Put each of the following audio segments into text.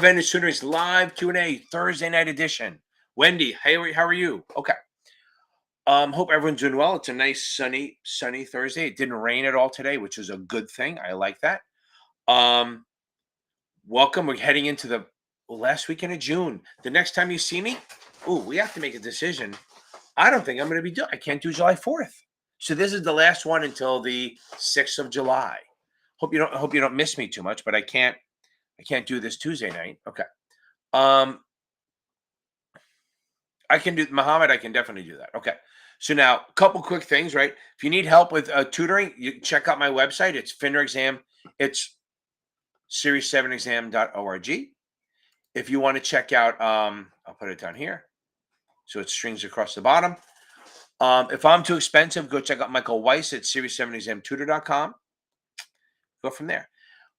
Advantage Tutoring's live Q&A Thursday night edition. Wendy, hey, how are you? Okay. Hope everyone's doing well. It's a nice sunny Thursday. It didn't rain at all today, which is a good thing. I like that. Welcome. We're heading into the last weekend of June. The next time you see me, we have to make a decision. I don't think I'm going to be doing. I can't do July 4th. So this is the last one until the 6th of July. Hope you don't miss me too much, but I can't do this Tuesday night. Okay. I can do Muhammad. I can definitely do that. Okay. So now, a couple quick things, right? If you need help with tutoring, you check out my website. It's FINRA exam. It's series7exam.org. If you want to check out, I'll put it down here, so it strings across the bottom. If I'm too expensive, go check out Michael Weiss at series7examtutor.com. Go from there.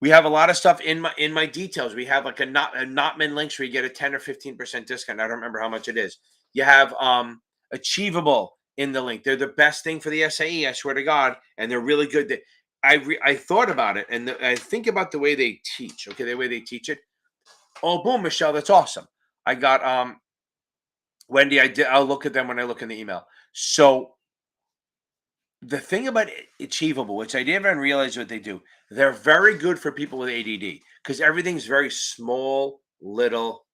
We have a lot of stuff in my details. We have like a Notman links where you get a 10 or 15% discount. I don't remember how much it is. You have Achievable in the link. They're the best thing for the SAE, I swear to God, and they're really good. I thought about it, and I think about the way they teach. Okay, the way they teach it. Oh, boom, Michelle, that's awesome. I got Wendy. I'll look at them when I look in the email. So the thing about Achievable, which I didn't even realize what they do, they're very good for people with ADD because everything's very small, little.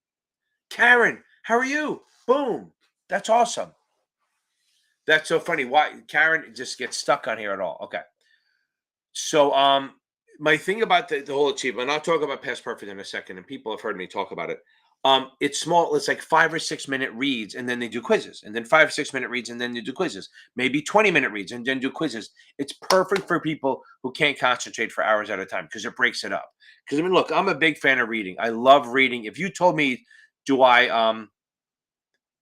Karen, how are you? Boom. That's awesome. That's so funny. Why Karen just gets stuck on here at all? Okay. So my thing about the whole Achievable, and I'll talk about Past Perfect in a second, and people have heard me talk about it. It's small. It's like 5 or 6 minute reads, and then they do quizzes, and then 5 or 6 minute reads, and then they do quizzes. Maybe 20-minute reads, and then do quizzes. It's perfect for people who can't concentrate for hours at a time because it breaks it up. Because I mean, look, I'm a big fan of reading. I love reading. If you told me,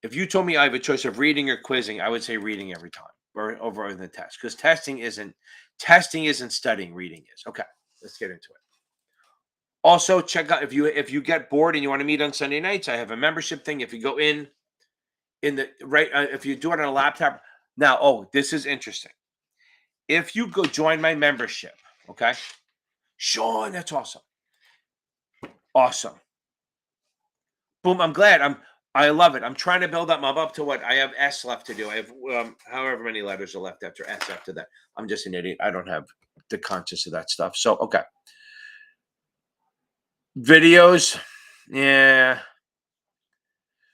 if you told me I have a choice of reading or quizzing, I would say reading every time or over the test, because testing isn't studying. Reading is. Okay, let's get into it. Also, check out if you get bored and you want to meet on Sunday nights, I have a membership thing. If you go in the right, if you do it on a laptop. Now, this is interesting. If you go join my membership, okay, Sean, that's awesome. Awesome. Boom, I'm glad. I love it. I'm trying to build up. I'm up to what? I have S left to do. I have however many letters are left after S after that. I'm just an idiot. I don't have the conscience of that stuff. So, okay. Videos. Yeah.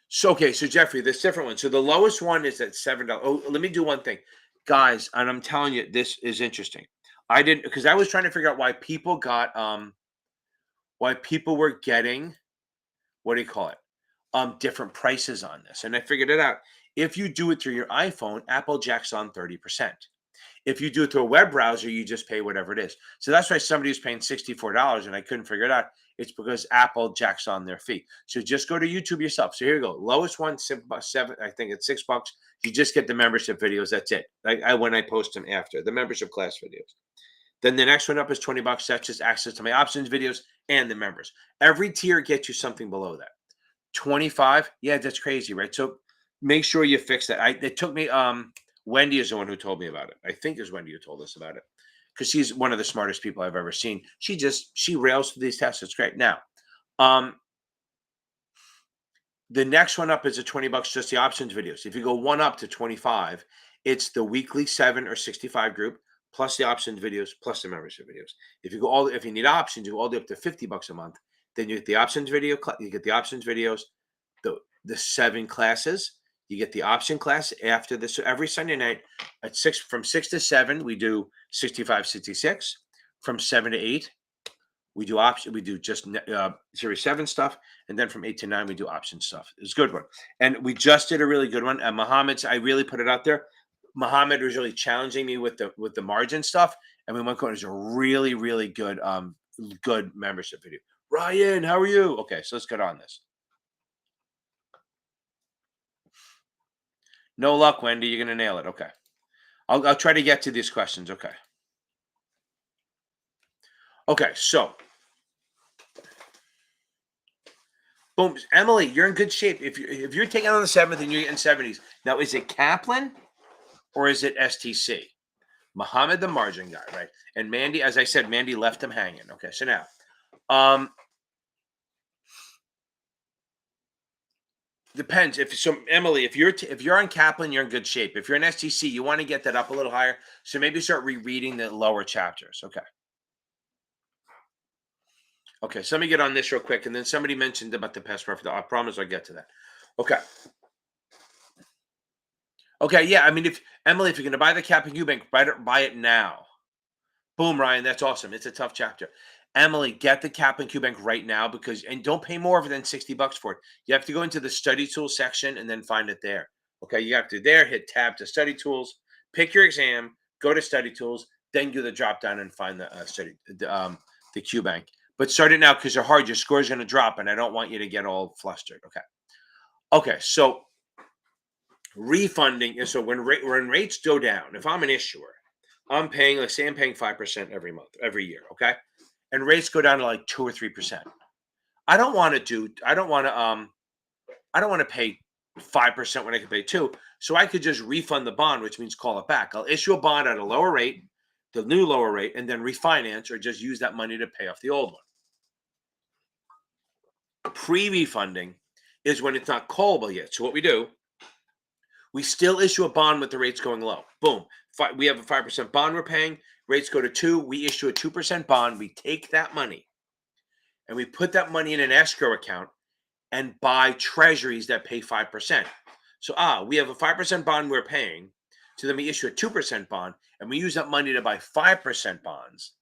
So, okay. So, Jeffrey, there's different ones. So, the lowest one is at $7. Oh, let me do one thing. Guys, and I'm telling you, this is interesting. I didn't, because I was trying to figure out why people were getting, what do you call it? Different prices on this. And I figured it out. If you do it through your iPhone, Apple jacks on 30%. If you do it through a web browser, you just pay whatever it is. So that's why somebody was paying $64 and I couldn't figure it out. It's because Apple jacks on their fee. So just go to YouTube yourself. So here you go. Lowest one, $7. I think it's $6. You just get the membership videos. That's it. When I post them after the membership class videos. Then the next one up is $20. That's just access to my options videos and the members. Every tier gets you something below that. 25. Yeah, that's crazy, right? So make sure you fix that. It took me. Wendy is the one who told me about it. I think it's Wendy who told us about it because she's one of the smartest people I've ever seen. She rails through these tests. It's great. Now, the next one up is a $20, just the options videos. If you go one up to 25, it's the weekly 7 or 65 group plus the options videos plus the membership videos. If you need options, you go all the way up to $50 a month. Then you get the options video. You get the options videos, the 7 classes. You get the option class after this. So every Sunday night at from 6 to 7, we do 65, 66. From 7 to 8, we do option. We do just Series 7 stuff, and then from 8 to 9, we do option stuff. It's a good one, and we just did a really good one. And Muhammad's, I really put it out there. Muhammad was really challenging me with the margin stuff, and we went going. It was a really, really good good membership video. Ryan, how are you? Okay, so let's get on this. No luck, Wendy. You're gonna nail it. Okay, I'll try to get to these questions. Okay. Okay, so boom, Emily, you're in good shape. If you're taking on the 7th and you're getting 70s, now is it Kaplan or is it STC? Muhammad, the margin guy, right? And Mandy, as I said, Mandy left him hanging. Okay, so now, Depends. If so, Emily, if you're on Kaplan, you're in good shape. If you're in STC, you want to get that up a little higher. So maybe start rereading the lower chapters. Okay. Okay. So let me get on this real quick, and then somebody mentioned about the past perfect. I promise I'll get to that. Okay. Okay. Yeah. I mean, if Emily, if you're going to buy the Kaplan Q Bank, buy it now. Boom, Ryan. That's awesome. It's a tough chapter. Emily, get the Kaplan Q Bank right now and don't pay more than $60 for it. You have to go into the study tools section and then find it there. Okay, you have to hit tab to study tools, pick your exam, go to study tools, then do the drop down and find the the Q Bank. But start it now because they're hard. Your score is going to drop, and I don't want you to get all flustered. Okay. Okay. So refunding is when rates go down. If I'm an issuer, I'm paying, let's say I'm paying 5% every month, every year. Okay. And rates go down to like 2 or 3%. I don't want to pay 5% when I can pay 2. So I could just refund the bond, which means call it back. I'll issue a bond at a lower rate, the new lower rate, and then refinance or just use that money to pay off the old one. Pre-refunding is when it's not callable yet. So what we do, we still issue a bond with the rates going low. Boom. We have a 5% bond we're paying. Rates go to 2. We issue a 2% bond. We take that money and we put that money in an escrow account and buy treasuries that pay 5%. So we have a 5% bond we're paying. So then we issue a 2% bond and we use that money to buy 5% bonds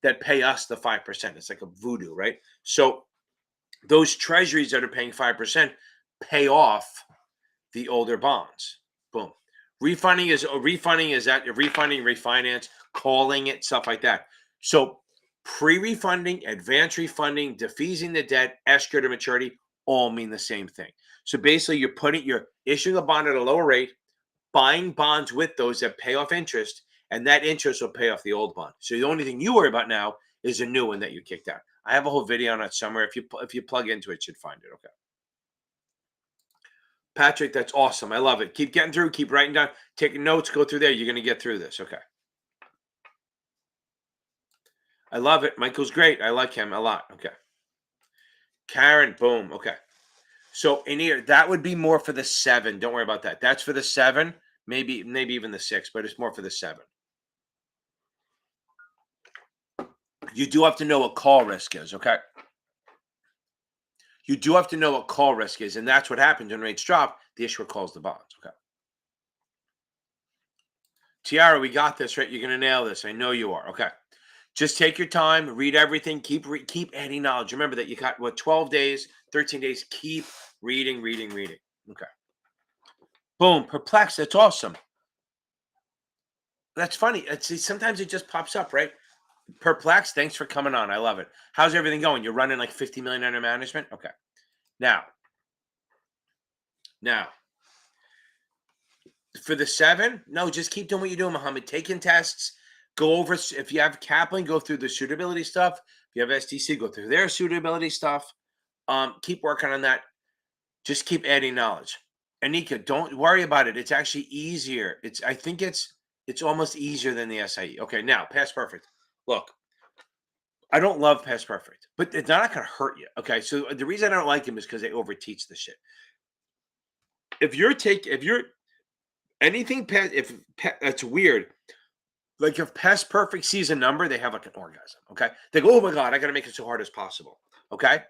that pay us the 5%. It's like a voodoo, right? So those treasuries that are paying 5% pay off the older bonds. Boom. Refunding is refinance, calling it, stuff like that. So pre-refunding, advance refunding, defeasing the debt, escrow to maturity, all mean the same thing. So basically you're issuing a bond at a lower rate, buying bonds with those that pay off interest, and that interest will pay off the old bond. So the only thing you worry about now is a new one that you kicked out. I have a whole video on that somewhere. If you plug into it, you should find it. Okay. Patrick, that's awesome. I love it. Keep getting through, keep writing down, taking notes, go through there. You're going to get through this. Okay. I love it. Michael's great. I like him a lot. Okay. Karen, boom. Okay. So in here, that would be more for the 7. Don't worry about that. That's for the 7, maybe even the 6, but it's more for the 7. You do have to know what call risk is, okay? You do have to know what call risk is, and that's what happens when rates drop. The issuer calls the bonds, okay? Tiara, we got this, right? You're going to nail this. I know you are, okay? Just take your time, read everything, keep adding knowledge. Remember that you got, 12 days, 13 days, keep reading. Okay. Boom, perplexed. That's awesome. That's funny. Sometimes it just pops up, right? Perplexed. Thanks for coming on. I love it. How's everything going? You're running like 50 million under management. Okay. Now, for the 7, no, just keep doing what you're doing, Muhammad. Taking tests. Go over. If you have Kaplan, go through the suitability stuff. If you have STC, go through their suitability stuff. Keep working on that. Just keep adding knowledge. Anika, don't worry about it. It's actually easier. I think it's almost easier than the SIE. Okay, now past perfect. Look, I don't love past perfect, but it's not going to hurt you. Okay, so the reason I don't like them is because they overteach the shit. If you're anything past, that's weird. Like if past perfect sees a number, they have like an orgasm. Okay, they go, oh my god, I got to make it so hard as possible. Okay,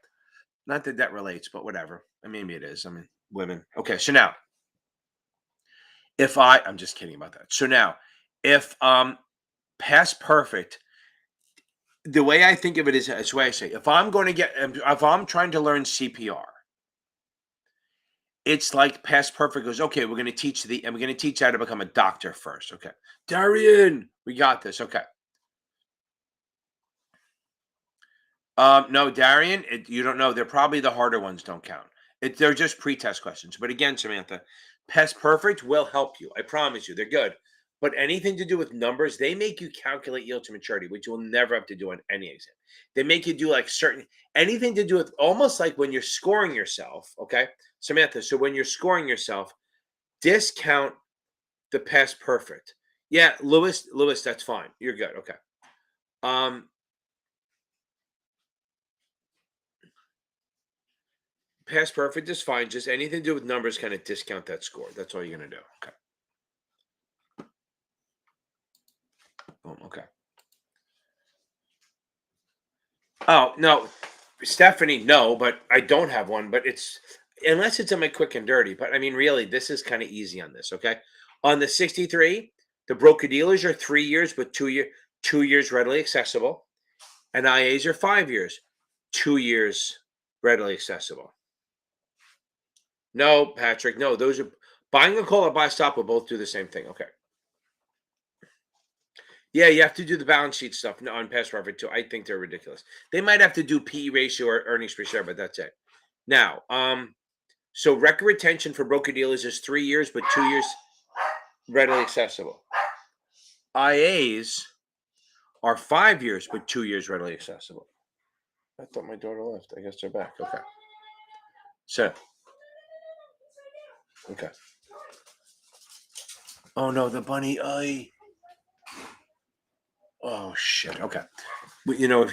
not that relates, but whatever. Maybe it is. Women. Okay, so now I'm just kidding about that. So now, if past perfect, the way I think of it is the way I say, if I'm trying to learn CPR, it's like past perfect goes, okay, we're going to teach how to become a doctor first. Okay. Darian, we got this. Okay. No, Darian, you don't know. They're probably the harder ones don't count. They're just pre-test questions. But again, Samantha, past perfect will help you. I promise you, they're good. But anything to do with numbers, they make you calculate yield to maturity, which you'll never have to do on any exam. They make you do like anything to do with almost like when you're scoring yourself. Okay, Samantha. So when you're scoring yourself, discount the past perfect. Yeah, Lewis, that's fine. You're good. Okay. Past perfect is fine. Just anything to do with numbers kind of discount that score. That's all you're going to do. Okay. Boom. Okay. Oh, no. Stephanie, no, but I don't have one. But it's unless it's in my quick and dirty. But I mean, really, this is kind of easy on this. Okay. On the 63, the broker dealers are 3 years, but 2 years readily accessible. And IAs are 5 years, 2 years readily accessible. No, Patrick, no, those are buying a call or buy stop will both do the same thing. Okay. Yeah, you have to do the balance sheet stuff on past perfect too. I think they're ridiculous. They might have to do PE ratio or earnings per share, but that's it. Now, so record retention for broker dealers is 3 years, but 2 years readily accessible. IAs are 5 years, but 2 years readily accessible. I thought my daughter left. I guess they're back. Okay. So, okay. Oh no, the bunny. Oh shit. Okay.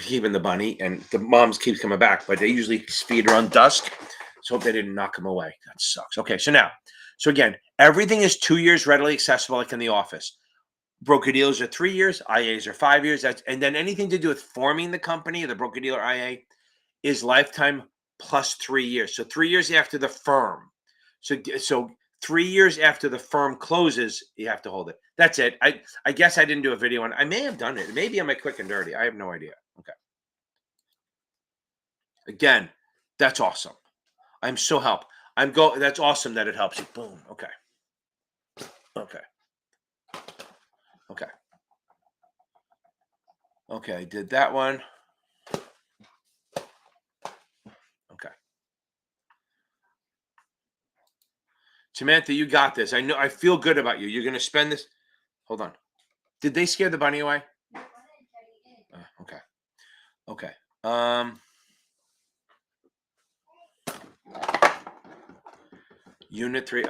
Keeping the bunny and the moms keeps coming back, but they usually feed her on dusk. So hope they didn't knock him away. That sucks. Okay, so again, everything is 2 years readily accessible, like in the office. Broker dealers are 3 years, IAs are 5 years. And then anything to do with forming the company, the broker dealer IA, is lifetime plus 3 years. So 3 years after the firm. So 3 years after the firm closes, you have to hold it. That's it. I guess I didn't do a video on. I may have done it. Maybe on my quick and dirty. I have no idea. Okay. Again, that's awesome. I'm so helped. That's awesome that it helps you. Boom. Okay. Okay. Okay. Okay. I did that one. Okay. Samantha, you got this. I know. I feel good about you. You're going to spend this. Hold on. Did they scare the bunny away? Okay. Okay. Unit 3.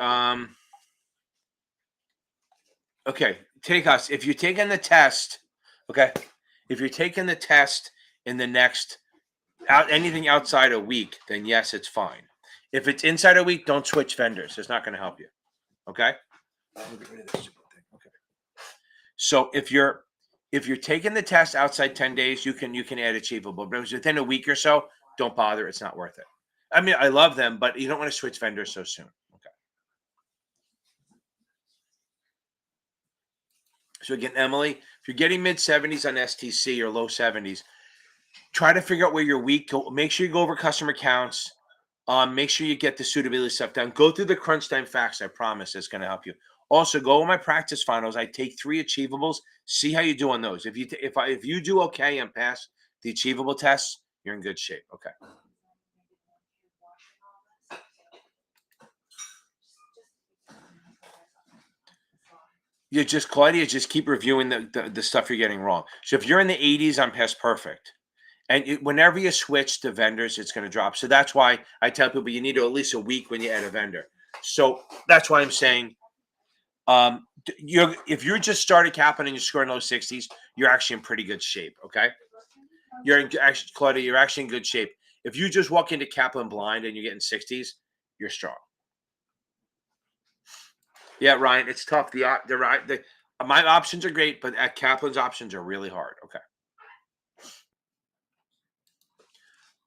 Okay. Take us. If you're taking the test, okay. If you're taking the test in the next anything outside a week, then yes, it's fine. If it's inside a week, don't switch vendors. It's not going to help you. Okay. Okay. So if you're taking the test outside 10 days, you can add achievable. But if it's within a week or so, don't bother. It's not worth it. I mean, I love them, but you don't want to switch vendors so soon. Okay. So again, Emily, if you're getting mid 70s on STC or low 70s, try to figure out where you're weak. Make sure you go over customer counts. Make sure you get the suitability stuff done. Go through the crunch time facts. I promise it's going to help you. Also, go with my practice finals. I take 3 achievables. See how you do on those. If you do okay and pass the achievable tests, you're in good shape. Okay. You just Claudia, just keep reviewing the stuff you're getting wrong. So if you're in the 80s on past perfect, and whenever you switch to vendors, it's going to drop. So that's why I tell people you need to at least a week when you add a vendor. So that's why I'm saying, if you're just started Kaplan and you're scoring low 60s, you're actually in pretty good shape. Okay, Claudia, you're actually in good shape. If you just walk into Kaplan blind and you're getting 60s, you're strong. Yeah, Ryan, it's tough. My options are great, but at Kaplan's options are really hard. Okay.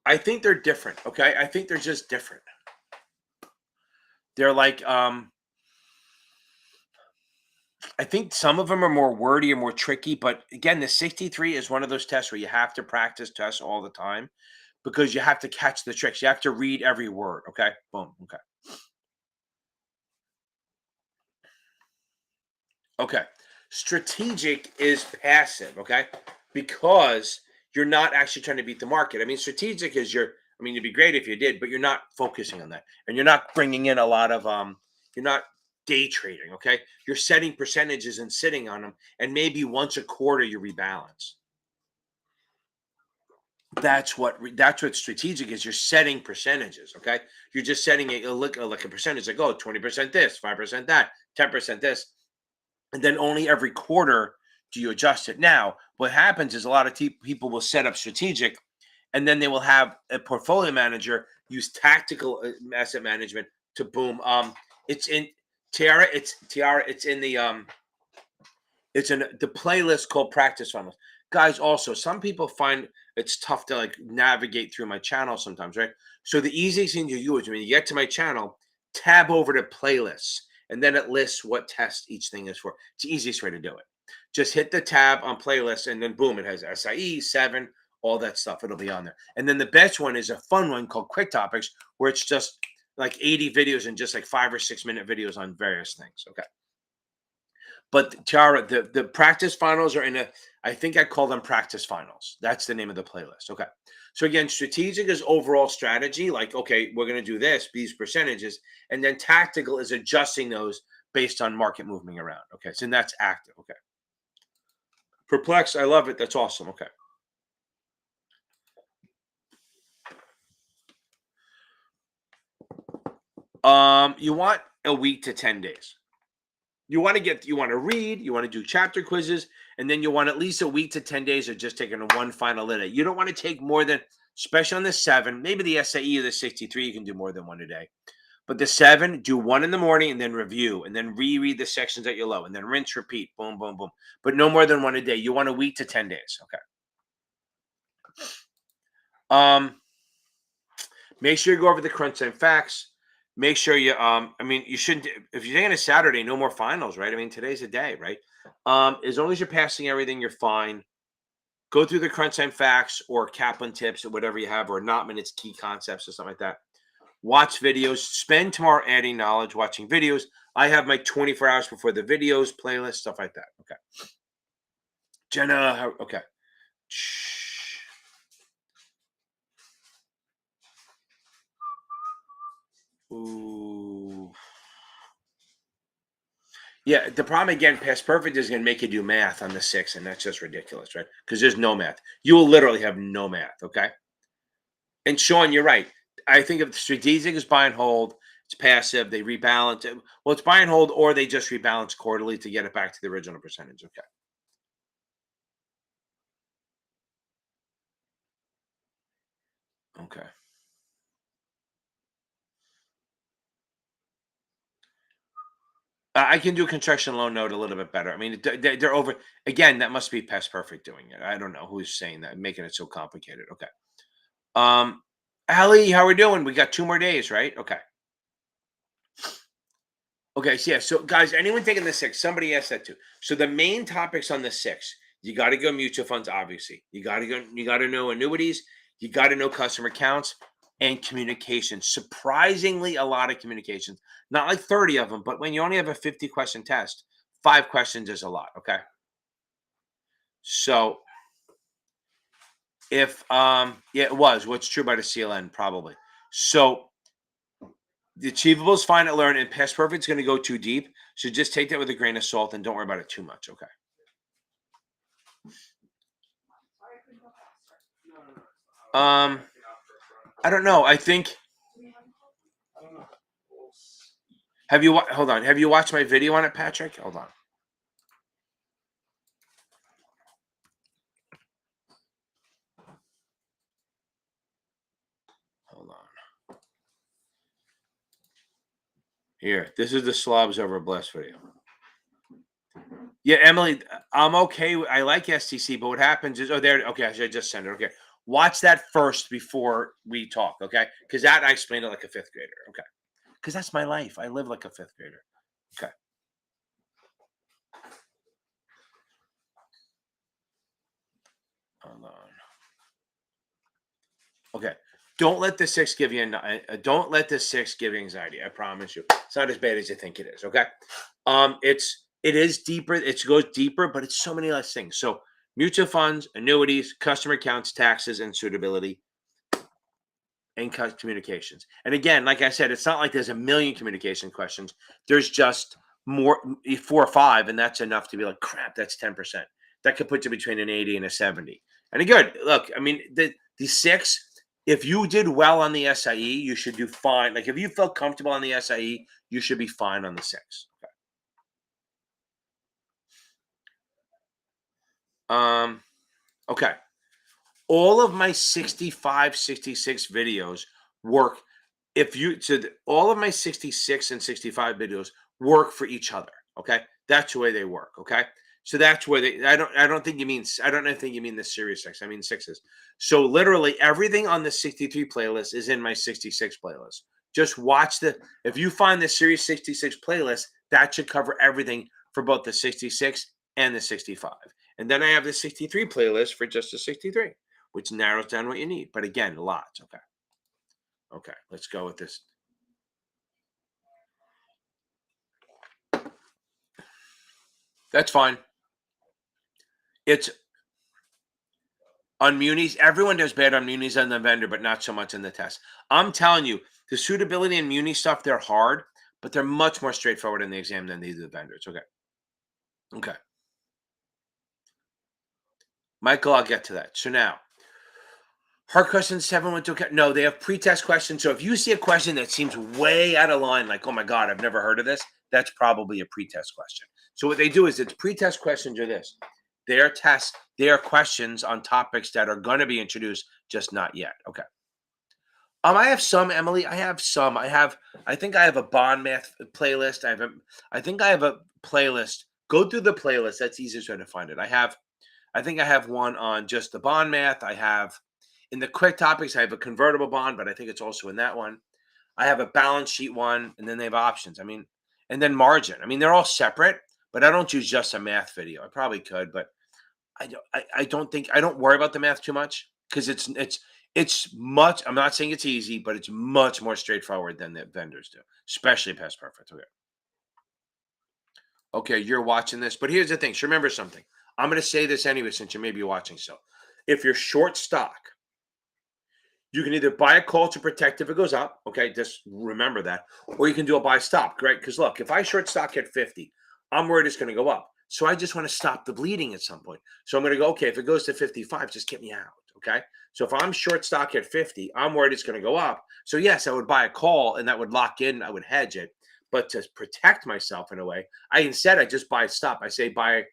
I think they're different. Okay. I think they're just different. They're like, I think some of them are more wordy or more tricky, but again, the 63 is one of those tests where you have to practice tests all the time because you have to catch the tricks. You have to read every word. Okay. Boom. Okay. Okay. Strategic is passive. Okay. Because you're not actually trying to beat the market. I mean, strategic is it'd be great if you did, but you're not focusing on that. And you're not bringing in a lot of, you're not day trading. Okay. You're setting percentages and sitting on them. And maybe once a quarter you rebalance. That's what strategic is. You're setting percentages. Okay. You're just setting like a percentage like, 20% this, 5% that, 10% this. And then only every quarter do you adjust it. Now, what happens is a lot of people will set up strategic and then they will have a portfolio manager use tactical asset management to boom. It's in Tiara. It's in the it's in the playlist called Practice Funnels. Guys, also, some people find it's tough to like navigate through my channel sometimes, right? So the easiest thing to do is when you get to my channel, tab over to playlists, and then it lists what test each thing is for. It's the easiest way to do it. Just hit the tab on playlist, and then boom, it has SIE, 7, all that stuff. It'll be on there. And then the best one is a fun one called Quick Topics, where it's just like 80 videos and just like 5 or 6 minute videos on various things. Okay. But Tara, the practice finals are in a, I think I call them practice finals. That's the name of the playlist. Okay. So again, strategic is overall strategy, like, okay, we're going to do this, these percentages. And then tactical is adjusting those based on market moving around. Okay. So that's active. Okay. Perplex, I love it. That's awesome. Okay. You want a week to 10 days. You want to read, you want to do chapter quizzes, and then you want at least a week to 10 days of just taking one final lit. You don't want to take more than, especially on the 7, maybe the SAE or the 63, you can do more than one a day. But the 7, do one in the morning and then review, and then reread the sections that you're low, and then rinse, repeat, boom, boom, boom. But no more than one a day. You want a week to 10 days. Okay. Make sure you go over the crunch time facts. Make sure you you shouldn't, if you're taking a Saturday, no more finals, right? I mean, today's a day, right? As long as you're passing everything, you're fine. Go through the crunch time facts or Kaplan tips or whatever you have, or not minutes key concepts or something like that. Watch videos. Spend tomorrow adding knowledge, watching videos. I have my 24 hours before the videos, playlist, stuff like that. Okay. Jenna, okay. Shh. Ooh. Yeah, the problem again, past perfect is going to make you do math on the 6, and that's just ridiculous, right? Because there's no math. You will literally have no math, okay? And Sean, you're right. I think if strategic is buy and hold, it's passive. They rebalance it. Well, it's buy and hold, or they just rebalance quarterly to get it back to the original percentage. Okay. Okay. I can do construction loan note a little bit better. I mean, they're over again. That must be past perfect doing it. I don't know who's saying that, making it so complicated. Okay. Um, Allie, how we doing? We got 2 more days, right? Okay. Okay, so yeah, so guys, anyone taking the 6? Somebody asked that too. So the main topics on the 6, you got to go mutual funds, obviously. You got to know annuities, you got to know customer accounts and communication. Surprisingly, a lot of communications. Not like 30 of them, but when you only have a 50-question test, 5 questions is a lot. Okay. So if yeah, it was what's true by the CLN, probably. So the achievable is fine to learn, and past perfect is going to go too deep. So just take that with a grain of salt and don't worry about it too much. Okay. Um, I don't know. I think. Hold on? Have you watched my video on it, Patrick? Hold on. Hold on. Here, this is the slobs over blessed video. Yeah, Emily, I'm okay. I like STC, but what happens is, oh, there. Okay, I should just send it. Okay, watch that first before we talk. Okay, because that I explained it like a 5th grader. Okay, because that's my life. I live like a 5th grader. Okay. Hold on. Okay. Don't let the 6 give you don't let the 6 give you anxiety. I promise you. It's not as bad as you think it is. Okay. It is deeper. It goes deeper, but it's so many less things. So mutual funds, annuities, customer accounts, taxes, and suitability, and communications. And again, like I said, it's not like there's a million communication questions. There's just more 4 or 5, and that's enough to be like, crap, that's 10%. That could put you between an 80 and a 70. And good, look, I mean, the 6, if you did well on the SIE, you should do fine. Like if you felt comfortable on the SIE, you should be fine on the 6. Okay. Okay. all of my 65, 66 videos work. All of my 66 and 65 videos work for each other. Okay. That's the way they work. Okay. So that's where I don't think you mean, I don't think you mean the Series 6. I mean sixes. So literally everything on the 63 playlist is in my 66 playlist. Just watch if you find the Series 66 playlist, that should cover everything for both the 66 and the 65. And then I have the 63 playlist for just the 63, which narrows down what you need. But again, lots. Okay. Okay. Let's go with this. That's fine. It's on munis. Everyone does bad on munis on the vendor, but not so much in the test. I'm telling you, the suitability and muni stuff, they're hard, but they're much more straightforward in the exam than these are the vendors. Okay. Okay. Michael, I'll get to that. So now, hard questions 7 went to account. No, they have pre-test questions. So if you see a question that seems way out of line, like, oh my God, I've never heard of this, that's probably a pre-test question. So what they do is it's pre-test questions are this. They are questions on topics that are going to be introduced, just not yet. Okay. I have some, Emily. I have some. I think I have a bond math playlist. I think I have a playlist. Go through the playlist. That's the easiest way to find it. I think I have one on just the bond math. I have in the quick topics, I have a convertible bond, but I think it's also in that one. I have a balance sheet one, and then they have options. I mean, and then margin. I mean, they're all separate, but I don't use just a math video. I probably could, but I don't think I don't worry about the math too much because it's much. I'm not saying it's easy, but it's much more straightforward than the vendors do, especially past perfect. Okay. Okay, you're watching this, but here's the thing. So remember something. I'm going to say this anyway, since you may be watching. So, if you're short stock, you can either buy a call to protect if it goes up. Okay, just remember that, or you can do a buy stop. Great, because look, if I short stock at 50, I'm worried it's going to go up. So I just want to stop the bleeding at some point. So I'm going to go, okay, if it goes to 55, just get me out. Okay. So if I'm short stock at 50, I'm worried it's going to go up. So yes, I would buy a call and that would lock in, I would hedge it. But to protect myself in a way, I just buy stop. I say buy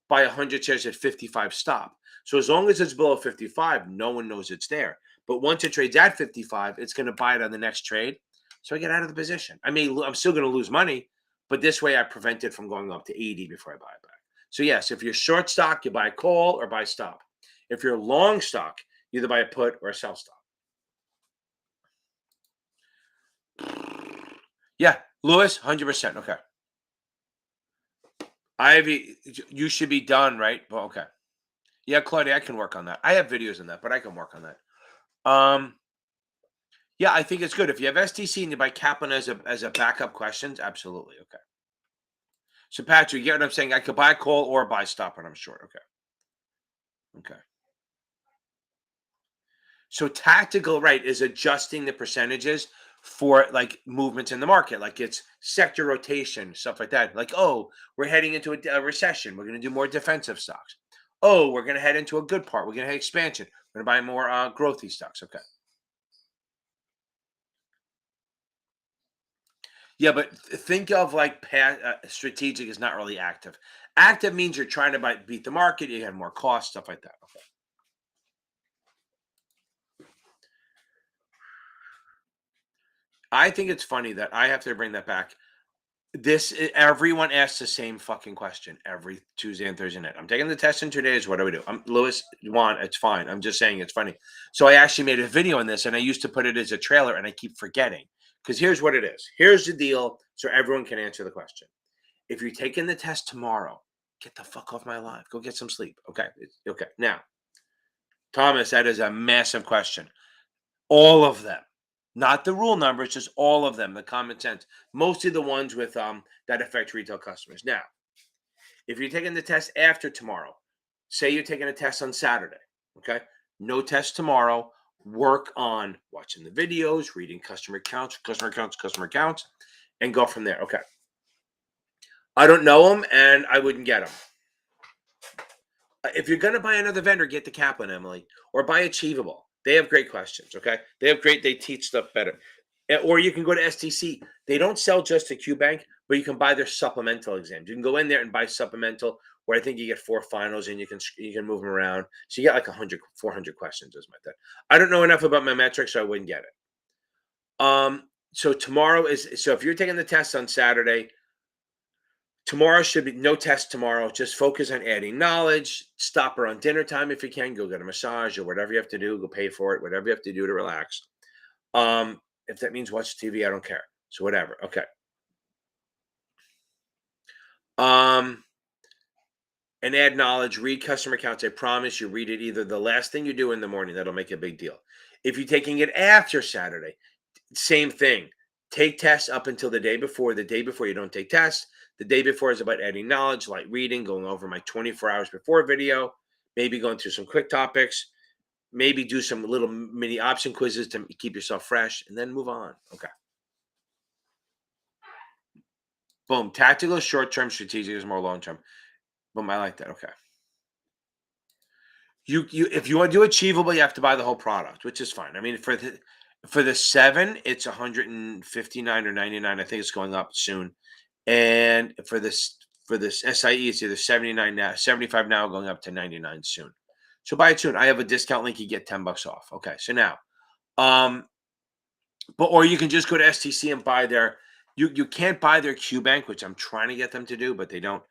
100 shares at 55 stop. So as long as it's below 55, no one knows it's there. But once it trades at 55, it's going to buy it on the next trade. So I get out of the position. I'm still going to lose money, but this way I prevent it from going up to 80 before I buy it back. So yes, if you're short stock, you buy a call or buy stop. If you're long stock, you either buy a put or a sell stop. Yeah, Lewis, 100%. Okay. Ivy, you should be done, right? Well, okay. Yeah, Claudia, I can work on that. I have videos on that, but I can work on that. Yeah, I think it's good. If you have STC and you buy Kaplan as a backup questions, absolutely. Okay. So Patrick, you get what I'm saying? I could buy a call or buy stop when I'm short. Okay. Okay. So tactical, right, is adjusting the percentages for like movements in the market, like it's sector rotation, stuff like that. Like, oh, we're heading into a recession. We're going to do more defensive stocks. Oh, we're going to head into a good part. We're going to have expansion. We're going to buy more growthy stocks. Okay. Yeah, but think of like strategic is not really active. Active means you're trying to beat the market. You have more cost, stuff like that. Okay. I think it's funny that I have to bring that back. Everyone asks the same fucking question every Tuesday and Thursday night. I'm taking the test in 2 days. What do we do? Lewis, Juan, it's fine. I'm just saying it's funny. So I actually made a video on this, and I used to put it as a trailer, and I keep forgetting because here's what it is. Here's the deal, so everyone can answer the question. If you're taking the test tomorrow, get the fuck off my life. Go get some sleep. Okay. Okay. Now, Thomas, that is a massive question. All of them, not the rule numbers, just all of them, the common sense, mostly the ones with that affect retail customers. Now, if you're taking the test after tomorrow, say you're taking a test on Saturday, okay, no test tomorrow, work on watching the videos, reading customer accounts, and go from there. Okay. I don't know them and I wouldn't get them. If you're going to buy another vendor, get the Kaplan, Emily, or buy Achievable. They have great questions. Okay. They teach stuff better. Or you can go to STC. They don't sell just a QBank, but you can buy their supplemental exams. You can go in there and buy supplemental, where I think you get 4 finals and you can move them around. So you get like 400 questions is my thing. I don't know enough about my metrics, so I wouldn't get it. So tomorrow is so if you're taking the test on Saturday, tomorrow should be no test tomorrow. Just focus on adding knowledge. Stop around dinner time if you can. Go get a massage or whatever you have to do. Go pay for it. Whatever you have to do to relax. If that means watch TV, I don't care. So whatever. Okay. And add knowledge. Read customer accounts. I promise you, read it either the last thing you do in the morning. That'll make a big deal. If you're taking it after Saturday, same thing. Take tests up until the day before. The day before you don't take tests. The day before is about adding knowledge, like reading, going over my 24 hours before video, maybe going through some quick topics, maybe do some little mini option quizzes to keep yourself fresh, and then move on. Okay. Boom. Tactical is short term, strategic is more long term. Boom. I like that. Okay. You if you want to do achievable, you have to buy the whole product, which is fine. I mean, for the 7, it's 159 or 99. I think it's going up soon. And for this SIE, it's either 79 now, 75 now, going up to 99 soon. So buy it soon. I have a discount link. You get $10 off. Okay. So now, but or you can just go to STC and buy their. You can't buy their QBank, which I'm trying to get them to do, but they don't.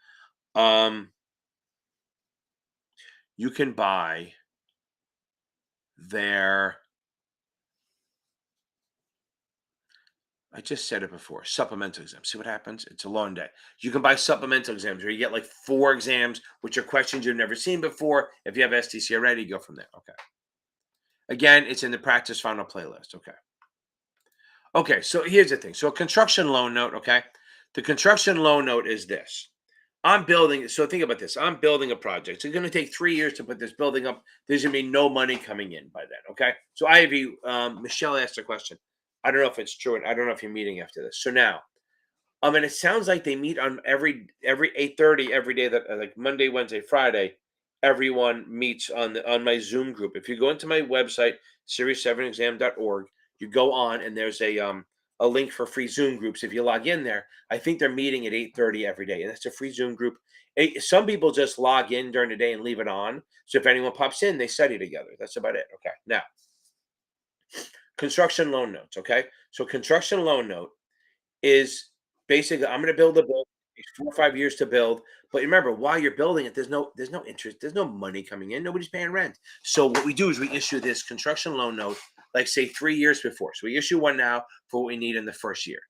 You can buy their. I just said it before. Supplemental exams. See what happens? It's a long day. You can buy supplemental exams where you get like 4 exams, which are questions you've never seen before. If you have STC already, go from there. Okay. Again, it's in the practice final playlist. Okay. Okay. So here's the thing. So a construction loan note. Okay. The construction loan note is this. I'm building. So think about this. I'm building a project. It's going to take 3 years to put this building up. There's going to be no money coming in by then. Okay. So Ivy, Michelle asked a question. I don't know if it's true, and I don't know if you're meeting after this. So now, and it sounds like they meet on every 8:30 every day. That like Monday, Wednesday, Friday, everyone meets on my Zoom group. If you go into my website, series7exam.org, you go on and there's a link for free Zoom groups. If you log in there, I think they're meeting at 8:30 every day, and that's a free Zoom group. Some people just log in during the day and leave it on. So if anyone pops in, they study together. That's about it. Okay, now. Construction loan notes, okay? So construction loan note is basically I'm going to build a building. It takes 4 or 5 years to build, but remember, while you're building it, there's no interest, there's no money coming in, nobody's paying rent. So what we do is we issue this construction loan note, like say 3 years before. So we issue one now for what we need in the first year,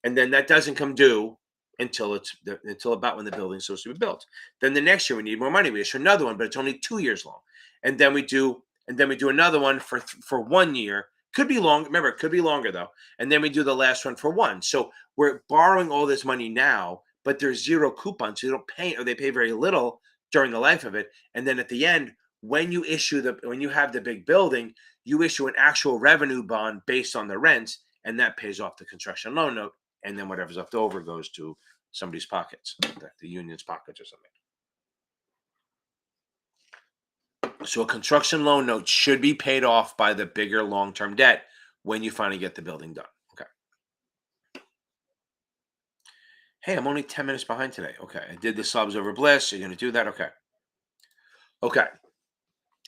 and then that doesn't come due until until about when the building's supposed to be built. Then the next year we need more money. We issue another one, but it's only 2 years long, and then we do another one for 1 year. Could be long. Remember, it could be longer though. And then we do the last one for 1. So we're borrowing all this money now, but there's 0 coupons. So you don't pay, or they pay very little during the life of it. And then at the end, when you have the big building, you issue an actual revenue bond based on the rents, and that pays off the construction loan note. And then whatever's left over goes to somebody's pockets, the union's pockets or something. So a construction loan note should be paid off by the bigger long-term debt when you finally get the building done. Okay. Hey, I'm only 10 minutes behind today. Okay. I did the slobs over bliss. You're going to do that? Okay. Okay.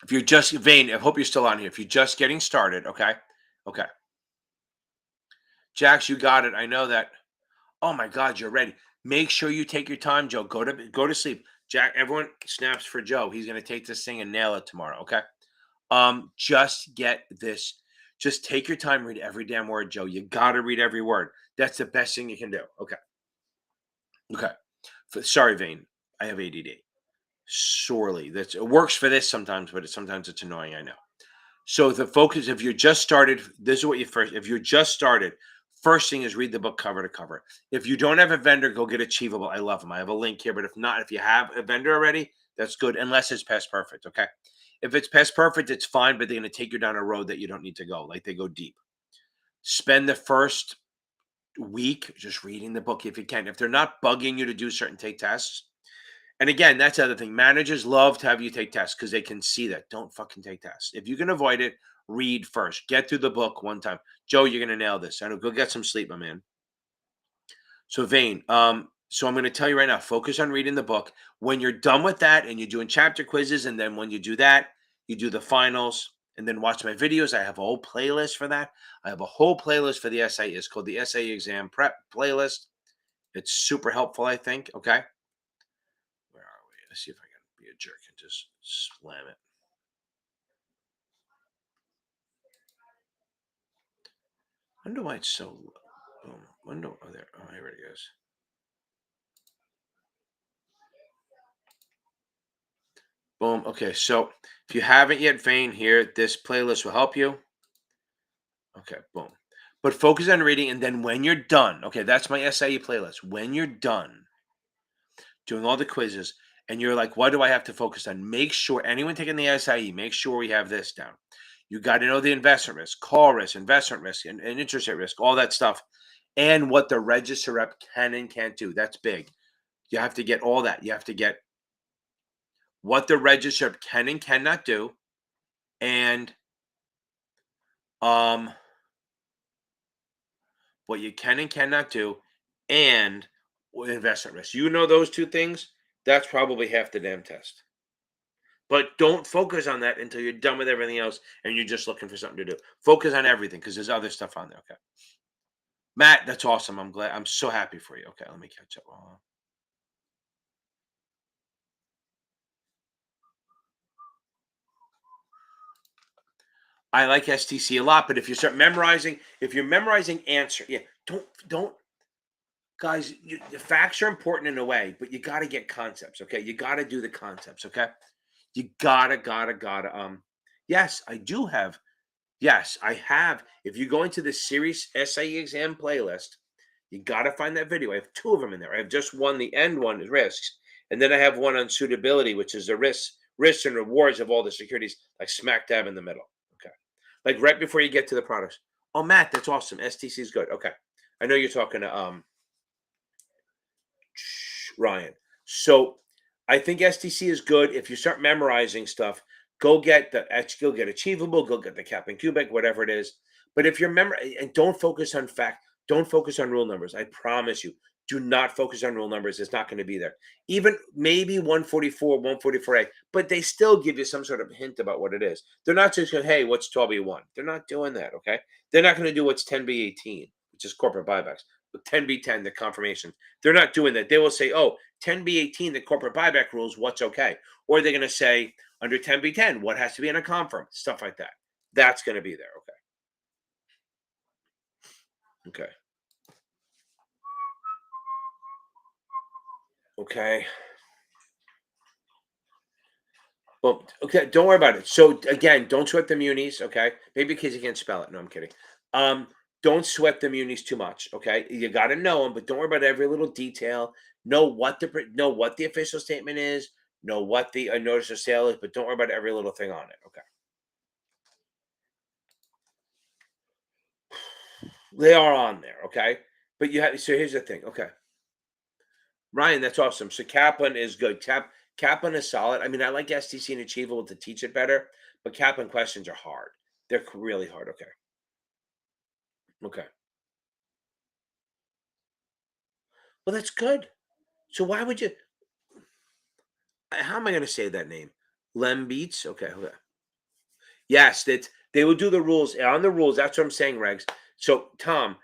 If you're just Vane, I hope you're still on here. If you're just getting started, okay. Okay. Jax, you got it. I know that. Oh my God, you're ready. Make sure you take your time, Joe. Go to sleep. Jack, everyone snaps for Joe. He's going to take this thing and nail it tomorrow. Okay. Just get this. Just take your time, read every damn word, Joe. You got to read every word. That's the best thing you can do. Okay. Okay. Sorry, Vane. I have ADD. Sorely. It works for this sometimes, but sometimes it's annoying. I know. So the focus, if you're just started, this is what if you're just started, first thing is read the book cover to cover. If you don't have a vendor, go get Achievable. I love them. I have a link here, but if not, if you have a vendor already, that's good, unless it's past perfect. Okay. If it's past perfect, it's fine, but they're going to take you down a road that you don't need to go. Like they go deep. Spend the first week just reading the book if you can. If they're not bugging you to do certain take tests. And again, that's the other thing. Managers love to have you take tests because they can see that. Don't fucking take tests. If you can avoid it, read first. Get through the book one time. Joe, you're going to nail this. I know. Go get some sleep, my man. So Vane, So I'm going to tell you right now, focus on reading the book. When you're done with that and you're doing chapter quizzes, and then when you do that, you do the finals and then watch my videos. I have a whole playlist for that. I have a whole playlist for the SAE. It's called the SAE exam prep playlist. It's super helpful, I think. Okay. Where are we? Let's see if I can be a jerk and just slam it. I wonder why it's so low. Boom. Wonder, oh, there. Oh, here it is. Boom. Okay. So if you haven't yet Vane here, this playlist will help you. Okay. Boom. But focus on reading. And then when you're done, okay, that's my SIE playlist. When you're done doing all the quizzes and you're like, what do I have to focus on? Make sure anyone taking the SIE, make sure we have this down. You got to know the investment risk, call risk, investment risk, and interest rate risk, all that stuff, and what the register rep can and can't do. That's big. You have to get all that. You have to get what the register rep can and cannot do, and um, what you can and cannot do, and investment risk. You know those two things. That's probably half the damn test. But don't focus on that until you're done with everything else and you're just looking for something to do. Focus on everything because there's other stuff on there. Okay. Matt, that's awesome. I'm glad. I'm so happy for you. Okay, let me catch up. I like STC a lot, but if you're memorizing answer, yeah, don't guys. The facts are important in a way, but you got to get concepts. Okay, you got to do the concepts. Okay, you gotta. Yes, I do have. Yes, I have. If you go into the series SAE exam playlist, you got to find that video. I have two of them in there. I have just one. The end one is risks, and then I have one on suitability, which is the risks and rewards of all the securities, like smack dab in the middle. Okay, like right before you get to the products. Oh, Matt, that's awesome. STC is good. Okay, I know you're talking to Ryan. So I think STC is good. If you start memorizing stuff, go get achievable, go get the cap and cubic, whatever it is. But if you're and don't focus on fact, don't focus on rule numbers. I promise you, do not focus on rule numbers. It's not going to be there. Even maybe 144, 144A, but they still give you some sort of hint about what it is. They're not just going, hey, what's 12B1? They're not doing that, okay? They're not going to do what's 10B18, which is corporate buybacks, with 10B10, the confirmation. They're not doing that. They will say, oh, 10B18, the corporate buyback rules, what's okay? Or they're going to say, under 10B10, what has to be in a confirm? Stuff like that. That's going to be there. Okay. Okay. Okay. Well, okay. Don't worry about it. So again, don't sweat the munis. Okay. Maybe because you can't spell it. No, I'm kidding. Um, don't sweat the munis too much. Okay. You got to know them, but don't worry about every little detail. Know what the official statement is. Know what the notice of sale is, but don't worry about every little thing on it. Okay. They are on there. Okay. But you have. So here's the thing. Okay. Ryan, that's awesome. So Kaplan is good. Kaplan is solid. I mean, I like STC and Achievable to teach it better, but Kaplan questions are hard. They're really hard. Okay. Okay. Well, that's good. So why would you? How am I going to say that name? Lem Beats. Okay. Okay. Yes, they will do the rules on the rules. That's what I'm saying, Regs. So Tom,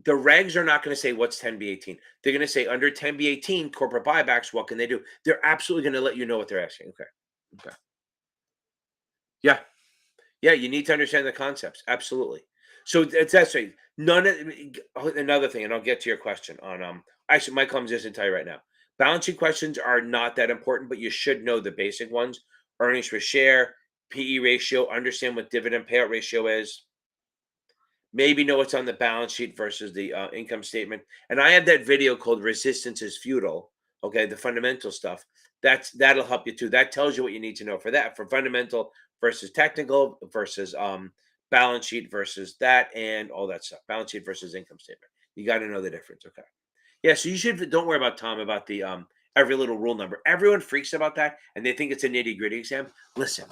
the regs are not going to say what's 10B18. They're going to say under 10B18 corporate buybacks. What can they do? They're absolutely going to let you know what they're asking. Okay. Okay. Yeah. Yeah, you need to understand the concepts. Absolutely. So that's right. Another thing, and I'll get to your question on actually Michael, I'm just to tell you right now. Balance sheet questions are not that important, but you should know the basic ones. Earnings per share, PE ratio, understand what dividend payout ratio is. Maybe know what's on the balance sheet versus the income statement. And I have that video called Resistance is Futile. Okay, the fundamental stuff. That'll help you too. That tells you what you need to know for that, for fundamental versus technical versus balance sheet versus that and all that stuff. Balance sheet versus income statement. You got to know the difference. Okay. Yeah, so you should don't worry about Tom about the every little rule number. Everyone freaks about that and they think it's a nitty-gritty exam. Listen,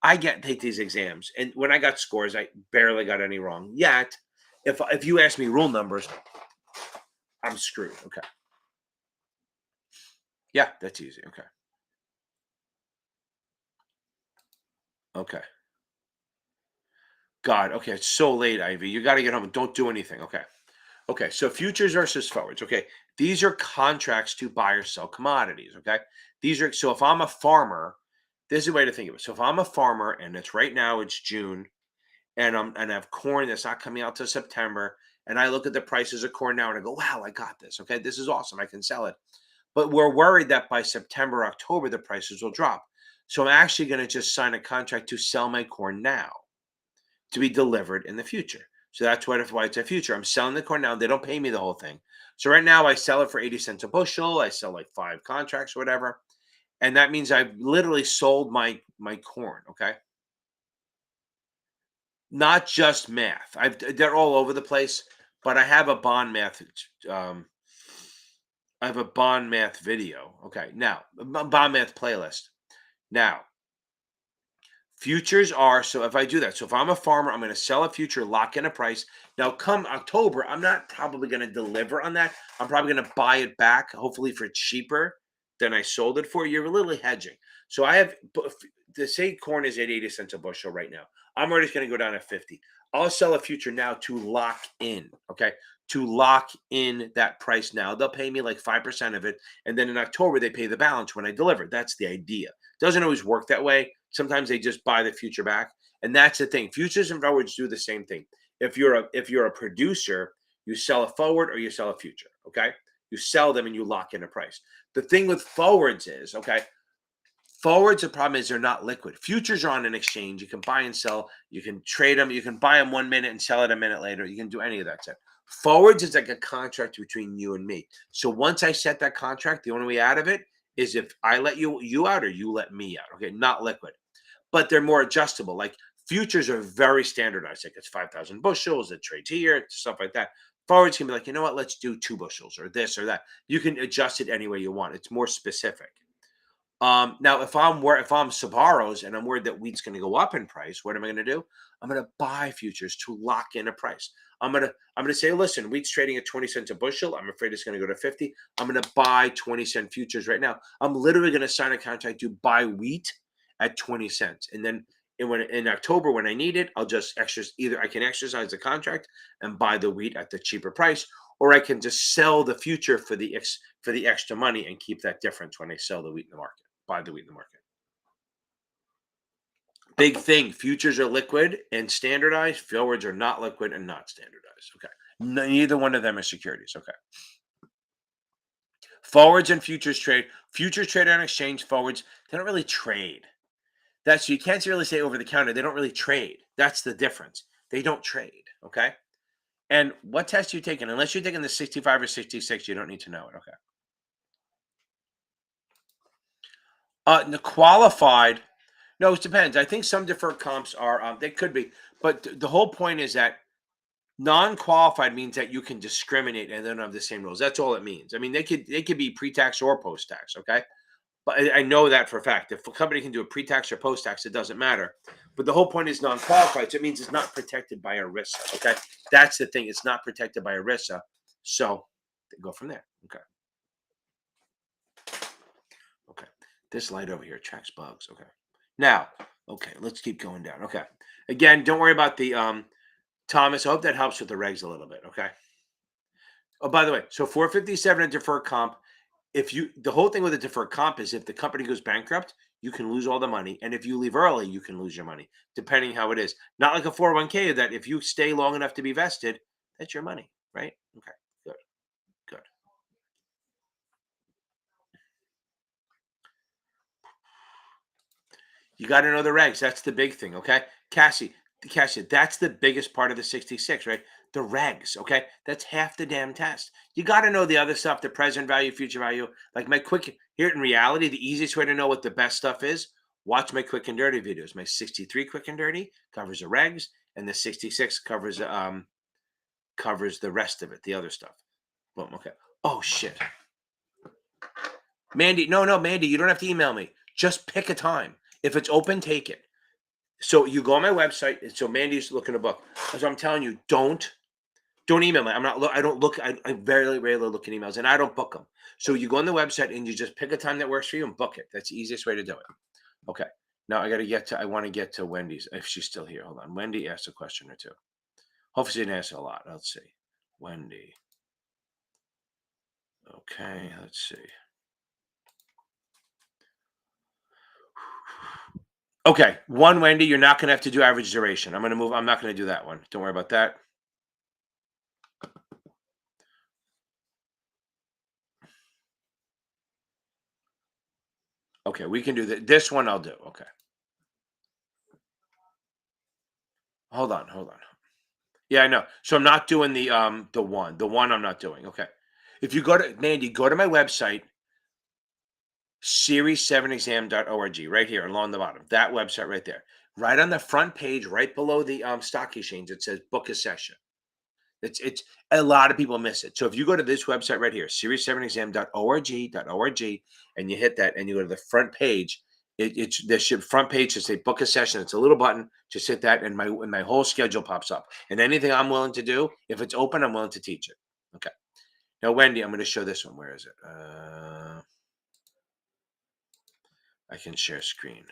I take these exams, and when I got scores, I barely got any wrong. Yet, if you ask me rule numbers, I'm screwed. Okay. Yeah, that's easy. Okay. Okay. God. Okay. It's so late, Ivy. You got to get home. Don't do anything. Okay. Okay. So futures versus forwards. Okay. These are contracts to buy or sell commodities. Okay. These are, so if I'm a farmer, this is a way to think of it. So if I'm a farmer and it's right now, it's June, and I have corn that's not coming out till September, and I look at the prices of corn now and I go, wow, I got this. Okay. This is awesome. I can sell it. But we're worried that by September, October, the prices will drop. So I'm actually going to just sign a contract to sell my corn now to be delivered in the future. So that's why it's a future. I'm selling the corn now. They don't pay me the whole thing. So right now I sell it for 80 cents a bushel. I sell like 5 contracts or whatever. And that means I've literally sold my corn. Okay. Not just math. They're all over the place, but I have a bond math. Um, I have a bond math video. Okay. Now, bond math playlist. Now, futures are, so if I do that, so if I'm a farmer, I'm going to sell a future, lock in a price. Now, come October, I'm not probably going to deliver on that. I'm probably going to buy it back, hopefully for cheaper than I sold it for. You're literally hedging. So I have, the say corn is at 80 cents a bushel right now. I'm already going to go down to 50. I'll sell a future now to lock in. Okay. To lock in that price now. They'll pay me like 5% of it. And then in October, they pay the balance when I deliver. That's the idea. Doesn't always work that way. Sometimes they just buy the future back, and that's the thing. Futures and forwards do the same thing. If you're a producer, you sell a forward or you sell a future. Okay, you sell them and you lock in a price. The thing with forwards is, okay, forwards, the problem is they're not liquid. Futures are on an exchange. You can buy and sell. You can trade them. You can buy them 1 minute and sell it a minute later. You can do any of that stuff. Forwards is like a contract between you and me. So once I set that contract, the only way out of it is if I let you out or you let me out. Okay, not liquid, but they're more adjustable. Like futures are very standardized. Like it's 5,000 bushels, it trades here, stuff like that. Forwards can be like, you know what, let's do 2 bushels or this or that. You can adjust it any way you want. It's more specific. Now if I'm Sabaros and I'm worried that wheat's going to go up in price, what am I going to do? I'm going to buy futures to lock in a price. I'm gonna say, listen, wheat's trading at 20 cents a bushel. I'm afraid it's going to go to 50. I'm going to buy 20-cent futures right now. I'm literally going to sign a contract to buy wheat at 20 cents. And then in October, when I need it, I'll just either I can exercise the contract and buy the wheat at the cheaper price, or I can just sell the future for the extra money and keep that difference when I sell the wheat in the market, buy the wheat in the market. Big thing, futures are liquid and standardized. Forwards are not liquid and not standardized. Okay. Neither one of them are securities. Okay. Forwards and futures trade. Futures trade on exchange. Forwards, they don't really trade. That's, you can't really say over the counter. They don't really trade. That's the difference. They don't trade. Okay. And what test are you taking? Unless you're taking the 65 or 66, you don't need to know it. Okay. The qualified, no, it depends. I think some deferred comps are, they could be, but the whole point is that non-qualified means that you can discriminate and they don't have the same rules. That's all it means. I mean, they could be pre-tax or post-tax. Okay. But I know that for a fact. If a company can do a pre-tax or post-tax, it doesn't matter. But the whole point is non-qualified. So it means it's not protected by ERISA. Okay. That's the thing. It's not protected by ERISA. So go from there. Okay. Okay. This light over here attracts bugs. Okay. Now, okay, let's keep going down. Okay. Again, don't worry about the Thomas. I hope that helps with the regs a little bit. Okay. Oh, by the way, so 457 in deferred comp. If you, the whole thing with a deferred comp is if the company goes bankrupt, you can lose all the money. And if you leave early, you can lose your money, depending how it is. Not like a 401k that if you stay long enough to be vested, that's your money, right? Okay. Good. Good. You got to know the regs. That's the big thing. Okay. Cassie, that's the biggest part of the 66, right? The regs. Okay. That's half the damn test. You got to know the other stuff, the present value, future value. Like my quick, here in reality, the easiest way to know what the best stuff is, watch my quick and dirty videos. My 63 quick and dirty covers the regs, and the 66 covers the rest of it, the other stuff. Boom. Okay. Oh shit. Mandy, no, Mandy, you don't have to email me. Just pick a time. If it's open, take it. So you go on my website, and so Mandy's looking a book. So I'm telling you, don't Don't email me. I don't look. I very rarely look at emails, and I don't book them. So you go on the website and you just pick a time that works for you and book it. That's the easiest way to do it. Okay. Now I got to get to. I want to get to Wendy's if she's still here. Hold on. Wendy asked a question or two. Hopefully she didn't ask a lot. Let's see. Wendy. Okay. Let's see. Okay. One, Wendy, you're not going to have to do average duration. I'm going to move. I'm not going to do that one. Don't worry about that. Okay. We can do that. This one I'll do. Okay. Hold on. Hold on. Yeah, I know. So I'm not doing the one. The one I'm not doing. Okay. If you go to Mandy, go to my website, series7exam.org, right here along the bottom. That website right there. Right on the front page, right below the stock exchange, it says book a session. It's a lot of people miss it. So if you go to this website right here, series7exam.org, and you hit that and you go to the front page, it's the front page to say book a session. It's a little button. Just hit that, and my whole schedule pops up. And anything I'm willing to do, if it's open, I'm willing to teach it. Okay. Now, Wendy, I'm going to show this one. Where is it? I can share screen.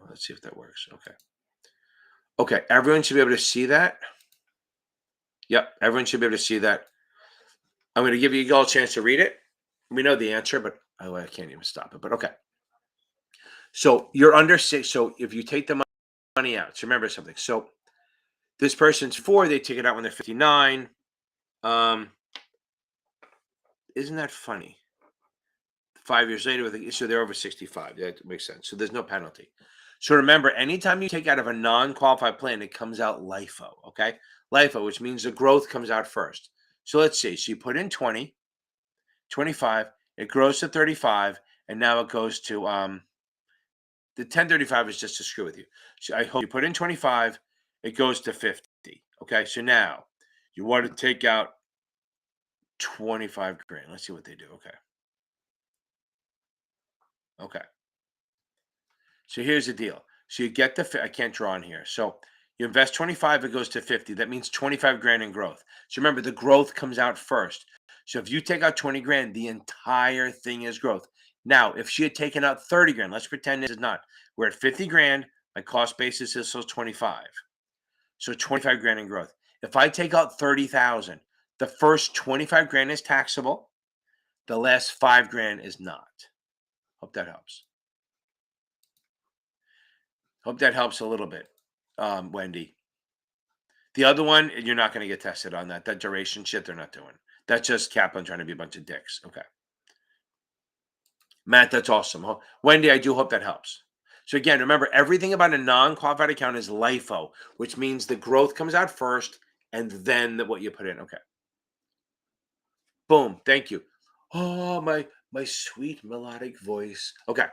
Let's see if that works. Okay. Okay. Everyone should be able to see that. Yep. Everyone should be able to see that. I'm going to give you all a chance to read it. We know the answer, but I can't even stop it. But okay. So you're under 6. So if you take the money out, so remember something. So this person's 4. They take it out when they're 59. Isn't that funny? 5 years later, so they're over 65. That makes sense. So there's no penalty. So remember, anytime you take out of a non-qualified plan, it comes out LIFO. Okay, LIFO, which means the growth comes out first. So let's see. So you put in 20, 25. It grows to 35, and now it goes to the 1035 is just to screw with you. So I hope you put in 25. It goes to 50. Okay, so now you want to take out 25 grand. Let's see what they do. Okay. Okay. So here's the deal. So you get I can't draw on here. So you invest 25, it goes to 50. That means 25 grand in growth. So remember, the growth comes out first. So if you take out 20 grand, the entire thing is growth. Now, if she had taken out 30 grand, let's pretend this is not. We're at 50 grand. My cost basis is so 25. So 25 grand in growth. If I take out 30,000, the first 25 grand is taxable. The last 5 grand is not. Hope that helps. Hope that helps a little bit, Wendy. The other one, you're not going to get tested on that. That duration shit, they're not doing. That's just Kaplan trying to be a bunch of dicks. Okay. Matt, that's awesome. Wendy, I do hope that helps. So again, remember, everything about a non-qualified account is LIFO, which means the growth comes out first and then what you put in. Okay. Boom. Thank you. Oh, my sweet melodic voice. Okay.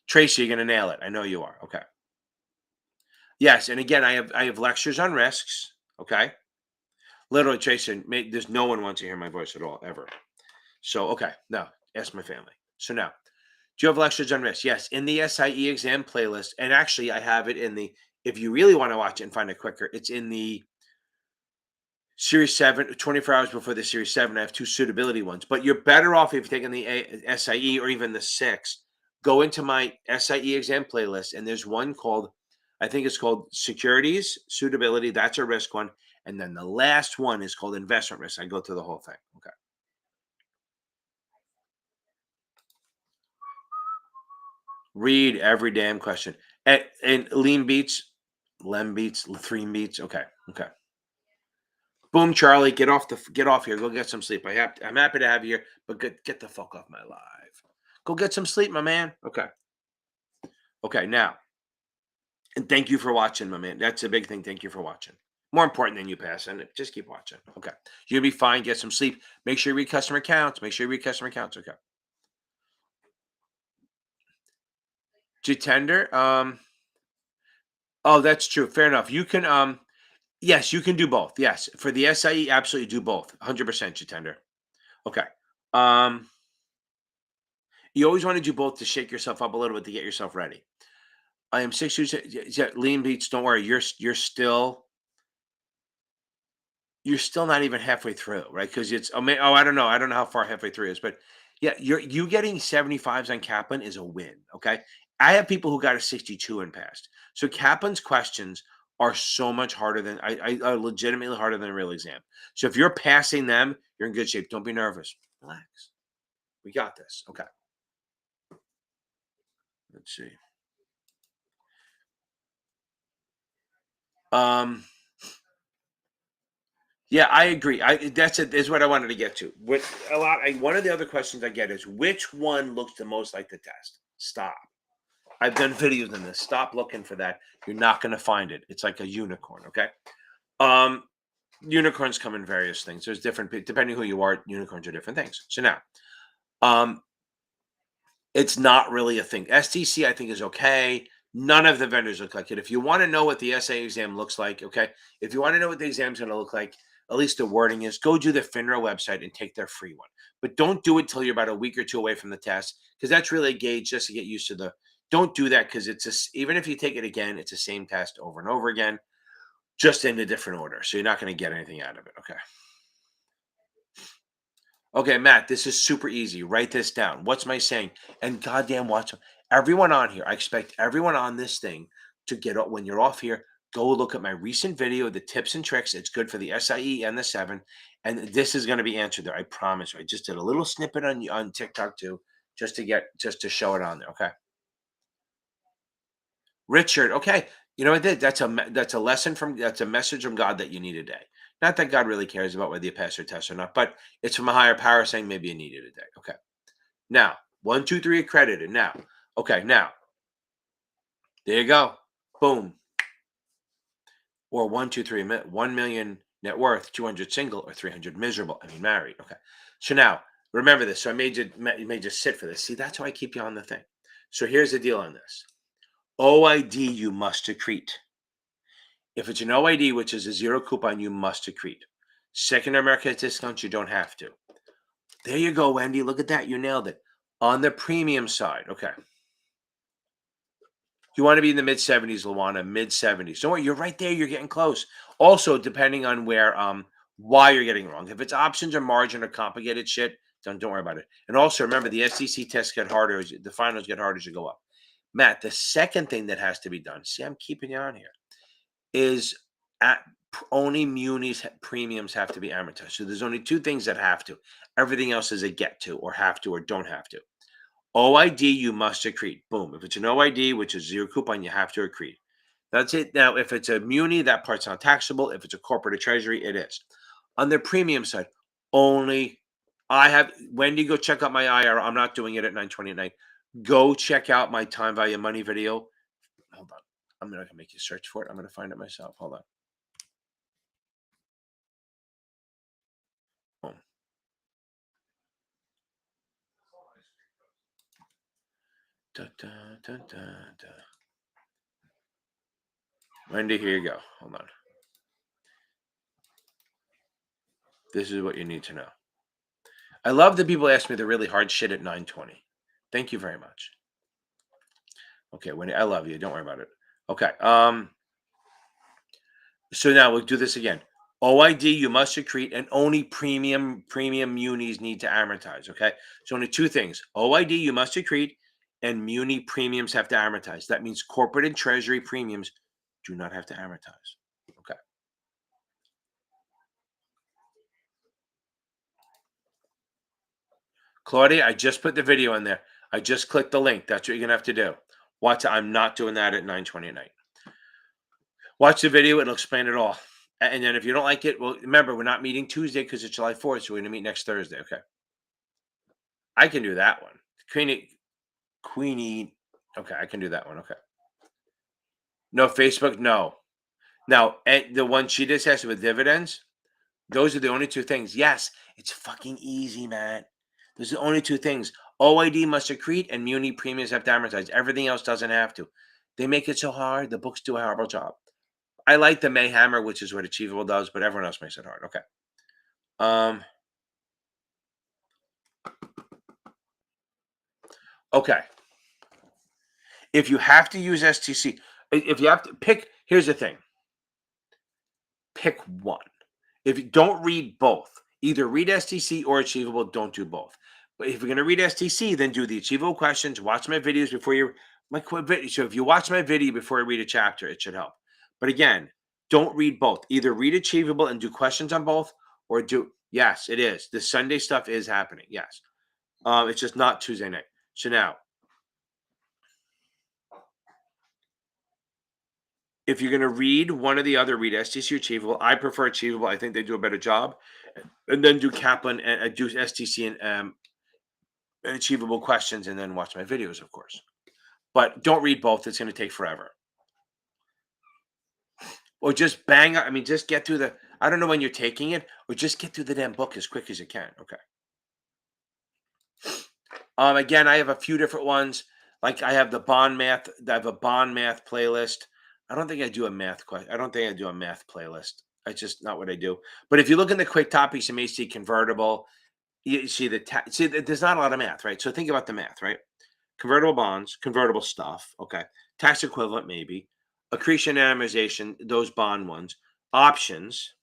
Tracy, you're going to nail it. I know you are. Okay. Yes, and again, I have lectures on risks. Okay. Literally, Jason, there's no one wants to hear my voice at all, ever. So, okay, now ask my family. So now, do you have lectures on risk? Yes, in the SIE exam playlist. And actually, I have it in the, if you really want to watch it and find it quicker, it's in the Series 7, 24 hours before the Series 7. I have 2 suitability ones. But you're better off if you're taking the SIE or even the 6. Go into my SIE exam playlist, and there's one called, I think it's called Securities Suitability. That's a risk one. And then the last one is called Investment Risk. I go through the whole thing. Okay. Read every damn question. And lean beats, lem beats, three beats. Okay. Okay. Boom, Charlie, get off here. Go get some sleep. I'm happy to have you here, but get the fuck off my live. Go get some sleep, my man. Okay. Okay, now. And thank you for watching, my man. That's a big thing. Thank you for watching. More important than you passing it. Just keep watching. Okay. You'll be fine. Get some sleep. Make sure you read customer accounts. Make sure you read customer accounts. Okay. Jitender. Oh, that's true. Fair enough. You can yes, you can do both. Yes. For the SIE, absolutely do both. 100% Jitender. Okay. Um, you always want to do both to shake yourself up a little bit to get yourself ready. I am 6 years. Yeah, Liam Beats. Don't worry. You're still not even halfway through, right? Because it's I don't know. I don't know how far halfway through is, but yeah, you getting 75s on Kaplan is a win. Okay. I have people who got a 62 and passed. So Kaplan's questions are so much harder than I are legitimately harder than a real exam. So if you're passing them, you're in good shape. Don't be nervous. Relax. We got this. Okay. Let's see. Um, yeah, I agree. That's it. Is what I wanted to get to. One of the other questions I get is which one looks the most like the test? Stop. I've done videos on this. Stop looking for that. You're not going to find it. It's like a unicorn. Okay. Um, Unicorns come in various things. There's different, depending who you are. Unicorns are different things. So now, um, it's not really a thing. STC, I think, is okay. None of the vendors look like it. If you want to know what the essay exam looks like, okay, if you want to know what the exam's going to look like, at least the wording is, go to the FINRA website and take their free one. But don't do it till you're about a week or two away from the test, because that's really a gauge just to get used to the. Don't do that because even if you take it again, it's the same test over and over again, just in a different order. So you're not going to get anything out of it. Okay. Okay, Matt, this is super easy. Write this down. What's my saying? And goddamn, watch everyone on here. I expect everyone on this thing to get up when you're off here. Go look at my recent video, the tips and tricks. It's good for the SIE and the 7. And this is going to be answered there. I promise you. I just did a little snippet on TikTok too, just to show it on there. Okay. Richard, okay. You know what? That's a lesson that's a message from God that you need today. Not that God really cares about whether you pass your test or not, but it's from a higher power saying maybe you need it today. Okay. Now, 1, 2, 3 accredited. Now, okay. Now, there you go. Boom. Or 1, 2, 3, 1 million net worth, 200 single, or 300 miserable. I mean, married. Okay. So now, remember this. So I made you sit for this. See, that's why I keep you on the thing. So here's the deal on this. OID you must accrete. If it's an OID, which is a zero coupon, you must accrete. Secondary market discounts, you don't have to. There you go, Wendy. Look at that. You nailed it. On the premium side, okay. You want to be in the mid 70s, Luana, mid 70s. Don't worry, you're right there. You're getting close. Also, depending on why you're getting it wrong. If it's options or margin or complicated shit, don't worry about it. And also remember, the SEC tests get harder the finals get harder as you go up. Matt, the second thing that has to be done. See, I'm keeping you on here. Is at only munis premiums have to be amortized. So there's only two things that have to. Everything else is a get to or have to or don't have to. OID you must accrete. Boom. If it's an OID, which is zero coupon, you have to accrete. That's it. Now, if it's a muni, that part's not taxable. If it's a corporate or treasury, it is. On the premium side, only I have Wendy, go check out my IR. I'm not doing it at 9:20 at night. Go check out my time value money video. Hold on. I'm not gonna make you search for it. I'm gonna find it myself. Hold on. Boom. Da, da, da, da, da. Wendy, here you go. Hold on. This is what you need to know. I love that people ask me the really hard shit at 9:20. Thank you very much. Okay, Wendy, I love you. Don't worry about it. Okay. So now we'll do this again. OID you must accrete, and only premium munis need to amortize. Okay. So only two things. OID you must accrete, and muni premiums have to amortize. That means corporate and treasury premiums do not have to amortize. Okay. Claudia, I just put the video in there. I just clicked the link. That's what you're gonna have to do. Watch. I'm not doing that at 9:20 at night. Watch the video. It'll explain it all. And then if you don't like it, well, remember we're not meeting Tuesday because it's July 4th, so we're gonna meet next Thursday. Okay. I can do that one. Queenie. Okay, I can do that one. Okay. No Facebook. No. Now, the one she just has with dividends. Those are the only two things. Yes, it's fucking easy, man. Those are the only two things. OID must accrete and muni premiums have to amortize. Everything else doesn't have to. They make it so hard. The books do a horrible job. I like the Mayhammer, which is what Achievable does, but everyone else makes it hard. Okay. Um. Okay. If you have to use STC, if you have to pick, here's the thing. Pick one. If you don't read both, either read STC or Achievable, don't do both. But if you're going to read STC, then do the Achievable questions, watch my videos before you, so if you watch my video before you read a chapter, it should help. But again, don't read both. Either read Achievable and do questions on both, or do, yes, it is. The Sunday stuff is happening. Yes. It's just not Tuesday night. So now, if you're going to read one or the other, read STC or Achievable. I prefer Achievable. I think they do a better job. And then do Kaplan and do STC and Achievable questions, and then watch my videos, of course. But don't read both. It's going to take forever. Or just bang. I mean, just get through the. I don't know when you're taking it, or just get through the damn book as quick as you can. Okay. Again, I have a few different ones. Like I have the bond math. I have a bond math playlist. I don't think I do a math question. I don't think I do a math playlist. It's just not what I do. But if you look in the quick topics, you may see convertible. You see there's not a lot of math, right? So think about the math, right? Convertible bonds, convertible stuff. Okay. Tax equivalent, maybe. Accretion and amortization, those bond ones. Options,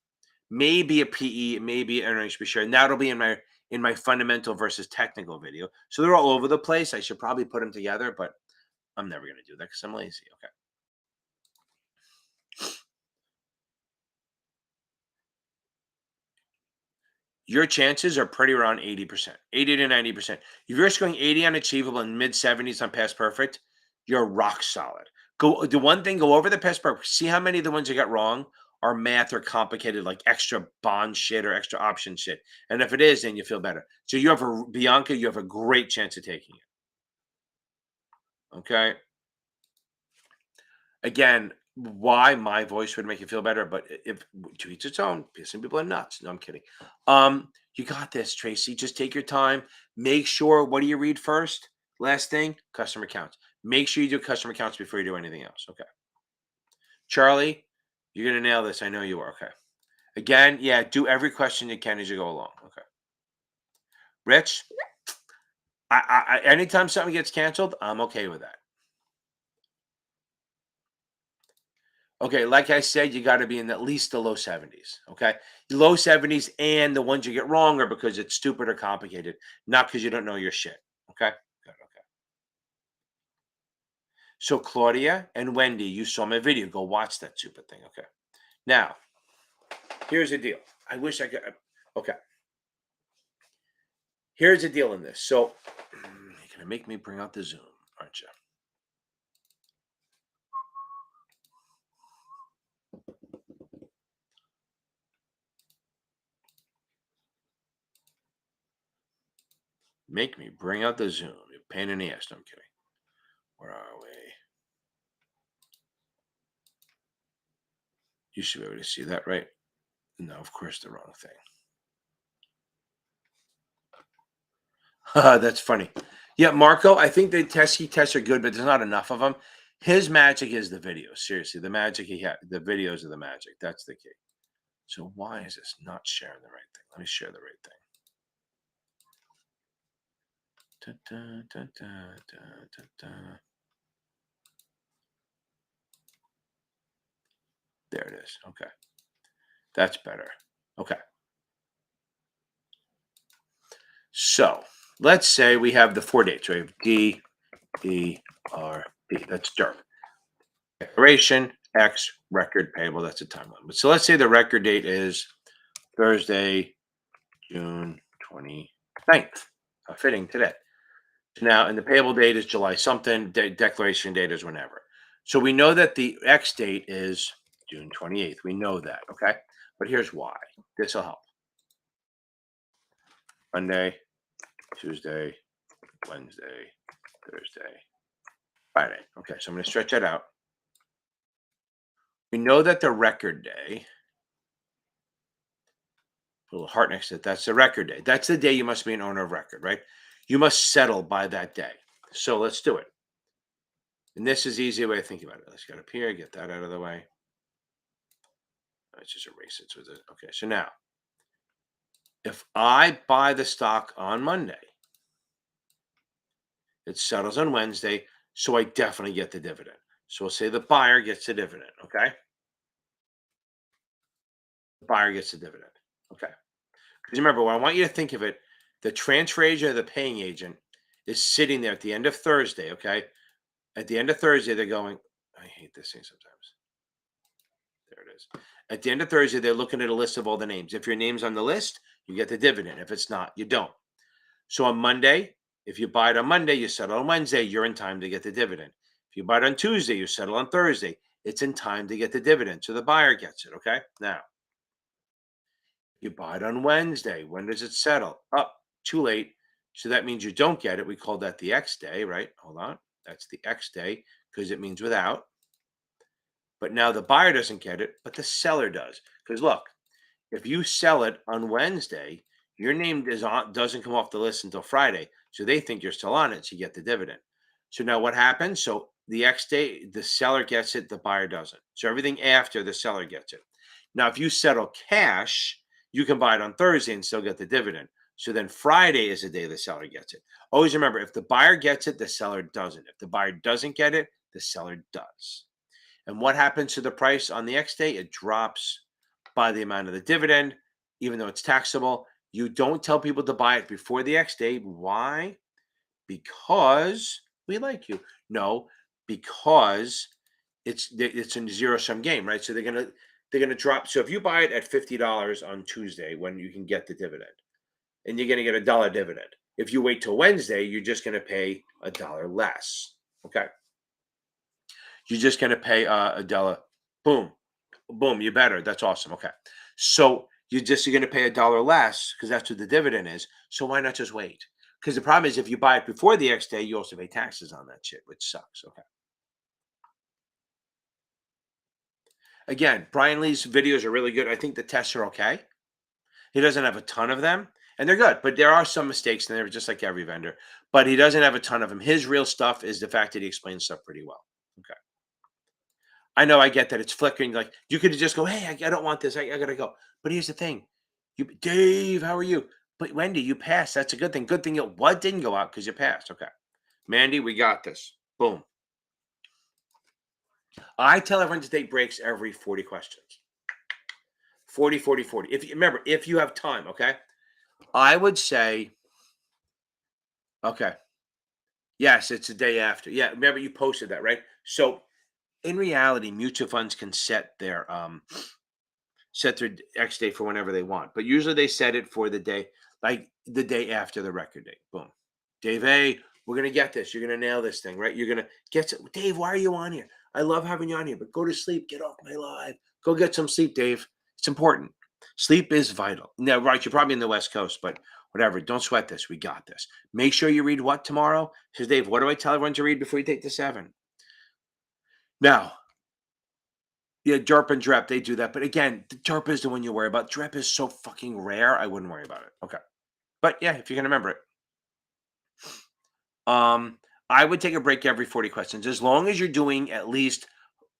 maybe a PE, maybe earnings per share. And that'll be in my fundamental versus technical video. So they're all over the place. I should probably put them together, but I'm never going to do that because I'm lazy. Okay. Your chances are pretty around 80%, 80 to 90%. If you're scoring 80 on achievable and mid 70s on past perfect, you're rock solid. Go the one thing, go over the past perfect. See how many of the ones you got wrong are math or complicated, like extra bond shit or extra option shit. And if it is, then you feel better. So you have a Bianca, you have a great chance of taking it. Okay. Again, why my voice would make you feel better, but if to each its own, some people are nuts. No, I'm kidding. You got this, Tracy. Just take your time. Make sure, what do you read first? Last thing, customer accounts. Make sure you do customer accounts before you do anything else. Okay. Charlie, you're gonna nail this. I know you are. Okay. Again, yeah, do every question you can as you go along. Okay. Rich, anytime something gets canceled, I'm okay with that. Okay, like I said, you got to be in at least the low 70s. Okay, the low 70s, and the ones you get wrong are because it's stupid or complicated, not because you don't know your shit. Okay, good. Okay. So Claudia and Wendy, you saw my video. Go watch that stupid thing. Okay. Now, here's the deal. I wish I could. Okay. Here's the deal in this. So, you're gonna make me bring out the Zoom, aren't you? Make me bring out the Zoom. You pain in the ass. No, I'm kidding. Where are we? You should be able to see that, right? No, of course, the wrong thing. That's funny. Yeah, Marco, I think the key tests are good, but there's not enough of them. His magic is the videos. Seriously, the magic he had, the videos are the magic. That's the key. So why is this not sharing the right thing? Let me share the right thing. Da, da, da, da, da, da. There it is. Okay. That's better. Okay. So let's say we have the 4 dates. We have D, E, R, D. That's DERP. Declaration, X, record payable. That's a time limit. So let's say the record date is Thursday, June 29th. Fitting today. Now, and the payable date is July something. Declaration date is whenever. So we know that the X date is June 28th. We know that. Okay. But here's why. This will help. Monday, Tuesday, Wednesday, Thursday, Friday. Okay. So I'm going to stretch that out. We know that the record day, a little heart next to it, that's the record day. That's the day you must be an owner of record, right? You must settle by that day. So let's do it. And this is the easy way to think about it. Let's get up here, get that out of the way. Let's just erase it. Okay, so now, if I buy the stock on Monday, it settles on Wednesday. So I definitely get the dividend. So we'll say the buyer gets the dividend. Okay. The buyer gets the dividend. Okay. Because remember, when I want you to think of it, the transfer agent or the paying agent is sitting there at the end of Thursday. Okay. At the end of Thursday, they're going, I hate this thing sometimes. There it is. At the end of Thursday, they're looking at a list of all the names. If your name's on the list, you get the dividend. If it's not, you don't. So on Monday, if you buy it on Monday, you settle on Wednesday, you're in time to get the dividend. If you buy it on Tuesday, you settle on Thursday, it's in time to get the dividend. So the buyer gets it. Okay. Now, you buy it on Wednesday. When does it settle? Up, too late. So that means you don't get it. We call that the X day, right? Hold on. That's the X day because it means without. But now the buyer doesn't get it, but the seller does. Because look, if you sell it on Wednesday, your name doesn't come off the list until Friday. So they think you're still on it. So you get the dividend. So now what happens? So the X day, the seller gets it, the buyer doesn't. So everything after the seller gets it. Now, if you settle cash, you can buy it on Thursday and still get the dividend. So then Friday is the day the seller gets it. Always remember, if the buyer gets it, the seller doesn't. If the buyer doesn't get it, the seller does. And what happens to the price on the X day? It drops by the amount of the dividend, even though it's taxable. You don't tell people to buy it before the X day. Why? Because we like you. No, because it's a zero sum game, right? So they're gonna drop. So if you buy it at $50 on Tuesday when you can get the dividend, and you're gonna get $1 dividend. If you wait till Wednesday, you're just gonna pay $1 less. Okay. You're just gonna pay $1. Boom, boom. You better. That's awesome. Okay. So you're gonna pay $1 less because that's what the dividend is. So why not just wait? Because the problem is if you buy it before the X day, you also pay taxes on that shit, which sucks. Okay. Again, Brian Lee's videos are really good. I think the tests are okay. He doesn't have a ton of them, and they're good, but there are some mistakes in there, just like every vendor. But he doesn't have a ton of them. His real stuff is the fact that he explains stuff pretty well. Okay. I know I get that it's flickering. Like you could just go, "Hey, I don't want this. I gotta go." But here's the thing, Dave, how are you? But Wendy, you passed. That's a good thing. Good thing what didn't go out because you passed. Okay, Mandy, we got this. Boom. I tell everyone to take breaks every 40 questions. 40, 40, 40. If you remember, if you have time, okay, I would say, okay, yes, it's a day after. Yeah, remember you posted that, right? So in reality, mutual funds can set their X day for whenever they want. But usually they set it for the day, like the day after the record date. Boom. Dave, hey, we're gonna get this. You're gonna nail this thing, right? You're gonna get it. Dave, why are you on here? I love having you on here, but go to sleep. Get off my live. Go get some sleep, Dave. It's important. Sleep is vital. Now, right, you're probably in the West Coast, but whatever. Don't sweat this. We got this. Make sure you read what tomorrow? Says Dave, what do I tell everyone to read before you take the 7? Now, yeah, derp and drep, they do that. But again, the derp is the one you worry about. Drep is so fucking rare. I wouldn't worry about it. Okay. But yeah, if you can remember it. Um, I would take a break every 40 questions. As long as you're doing at least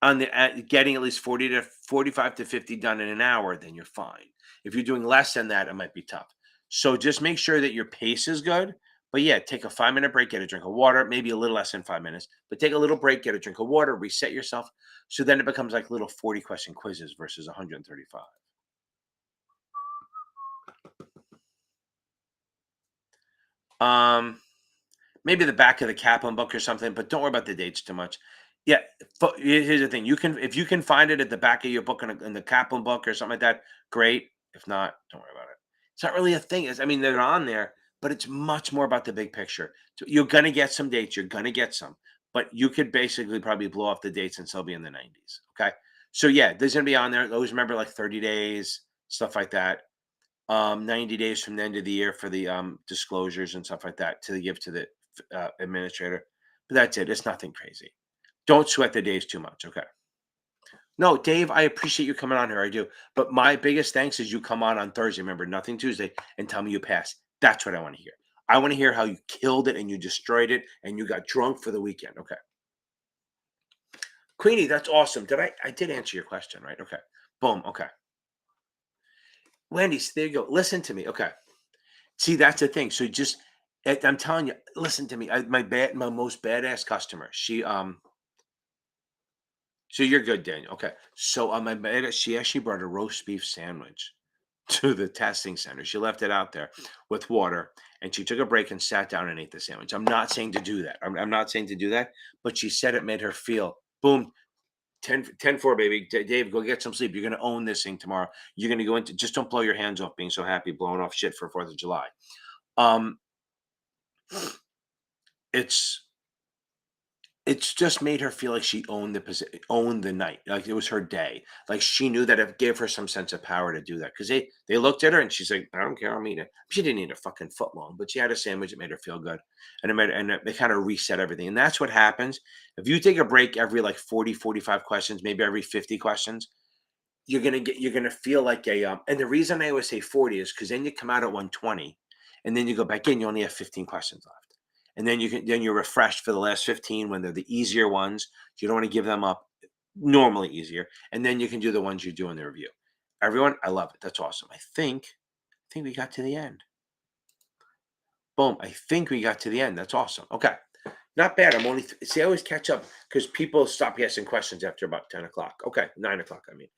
getting at least 40 to 45 to 50 done in an hour, then you're fine. If you're doing less than that, it might be tough. So just make sure that your pace is good. But yeah, take a 5-minute break, get a drink of water, maybe a little less than 5 minutes, but take a little break, get a drink of water, reset yourself. So then it becomes like little 40 question quizzes versus 135. Um, Maybe the back of the Kaplan book or something, but don't worry about the dates too much. Yeah, here's the thing: if you can find it at the back of your book in the Kaplan book or something like that, great. If not, don't worry about it. It's not really a thing. I mean, they're on there, but it's much more about the big picture. So you're gonna get some dates. You're gonna get some, but you could basically probably blow off the dates and still be in the 90s. Okay, so yeah, there's gonna be on there. Always remember like 30 days, stuff like that. 90 days from the end of the year for the disclosures and stuff like that to give to the administrator. But that's it. It's nothing crazy. Don't sweat the days too much. Okay. No, Dave, I appreciate you coming on here. I do. But my biggest thanks is you come on Thursday. Remember, nothing Tuesday, and tell me you passed. That's what I want to hear. I want to hear how you killed it and you destroyed it and you got drunk for the weekend. Okay. Queenie, that's awesome. I did answer your question, right? Okay. Boom. Okay. Wendy, there you go. Listen to me. Okay. See, that's the thing. So just I'm telling you, listen to me. My most badass customer. So you're good, Daniel. Okay. So my badass, she actually brought a roast beef sandwich to the testing center. She left it out there with water, and she took a break and sat down and ate the sandwich. I'm not saying to do that. I'm not saying to do that, but she said it made her feel boom. 10-4, baby. Dave, go get some sleep. You're going to own this thing tomorrow. You're going to go into, just don't blow your hands off being so happy, blowing off shit for 4th of July. Um, it's, it's just made her feel like she owned owned the night, like it was her day. Like she knew that it gave her some sense of power to do that because they looked at her and she's like, I don't care, I'm eating it. She didn't eat a fucking foot long, but she had a sandwich. It made her feel good, and it kind of reset everything. And that's what happens if you take a break every like 40, 45 questions, maybe every 50 questions. You're gonna feel like a and the reason I always say 40 is because then you come out at 120 and then you go back in, you only have 15 questions left. And then you're refreshed for the last 15 when they're the easier ones. You don't want to give them up, normally easier. And then you can do the ones you do in the review. Everyone, I love it. That's awesome. I think we got to the end. Boom. I think we got to the end. That's awesome. Okay. Not bad. I'm only see. I always catch up because people stop asking questions after about 10 o'clock. Okay, 9 o'clock. I mean,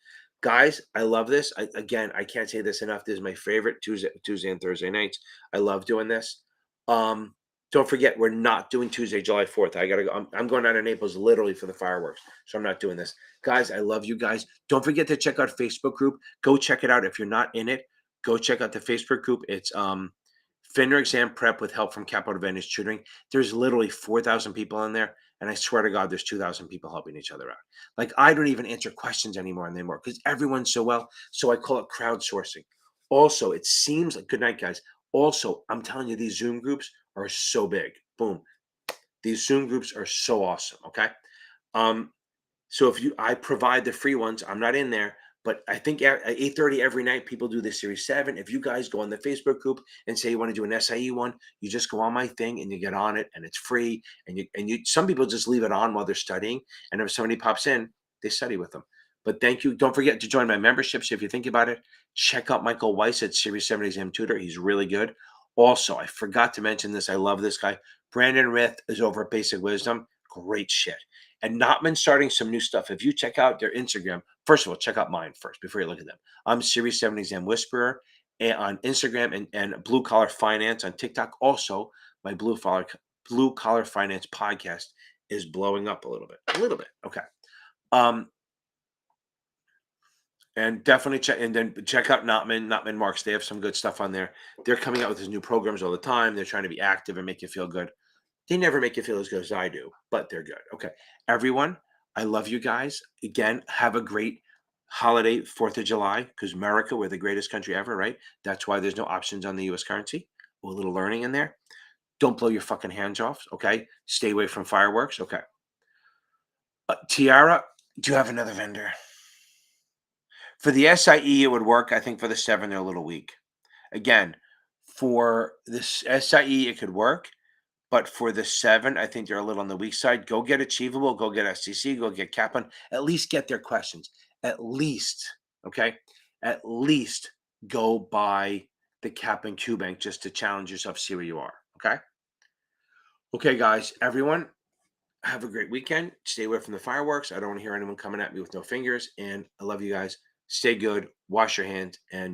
guys, I love this. Again, I can't say this enough. This is my favorite Tuesday and Thursday nights. I love doing this. Um, don't forget, we're not doing Tuesday, July 4th. I gotta go. I'm going out to Naples literally for the fireworks, so I'm not doing this. Guys, I love you guys. Don't forget to check out Facebook group. Go check it out if you're not in it. Go check out the Facebook group. It's FINRA exam prep with help from Capital Advantage Tutoring. There's literally 4,000 people in there, and I swear to God, there's 2,000 people helping each other out. Like I don't even answer questions anymore because everyone's so well. So I call it crowdsourcing. Also, it seems like good night, guys. Also, I'm telling you, these Zoom groups are so big. Boom. These Zoom groups are so awesome. Okay. Um, so if you, I provide the free ones. I'm not in there, but I think at 8:30 every night people do this series 7. If you guys go on the Facebook group and say you want to do an SIE one, you just go on my thing and you get on it, and it's free. And you some people just leave it on while they're studying, and if somebody pops in, they study with them. But thank you. Don't forget to join my memberships if you think about it. Check out Michael Weiss at Series 7 Exam Tutor. He's really good. Also, I forgot to mention this. I love this guy. Brandon Rith is over at Basic Wisdom. Great shit. And Notman starting some new stuff. If you check out their Instagram, first of all, check out mine first before you look at them. I'm Series 7 Exam Whisperer on Instagram and Blue Collar Finance on TikTok. Also, my Blue Collar Finance podcast is blowing up a little bit. A little bit. Okay. Um, and definitely check out Notman Marks. They have some good stuff on there. They're coming out with these new programs all the time. They're trying to be active and make you feel good. They never make you feel as good as I do, but they're good. Okay. Everyone, I love you guys. Again, have a great holiday, 4th of July, because America, we're the greatest country ever, right? That's why there's no options on the US currency. A little learning in there. Don't blow your fucking hands off. Okay. Stay away from fireworks. Okay. Tiara, do you have another vendor? For the SIE, it would work. I think for the 7, they're a little weak. Again, for this SIE, it could work. But for the 7, I think they're a little on the weak side. Go get Achievable, go get SCC, go get Kaplan. At least get their questions. At least, okay? At least go buy the Kaplan Q Bank just to challenge yourself, see where you are, okay? Okay, guys, everyone, have a great weekend. Stay away from the fireworks. I don't want to hear anyone coming at me with no fingers. And I love you guys. Stay good, wash your hands, and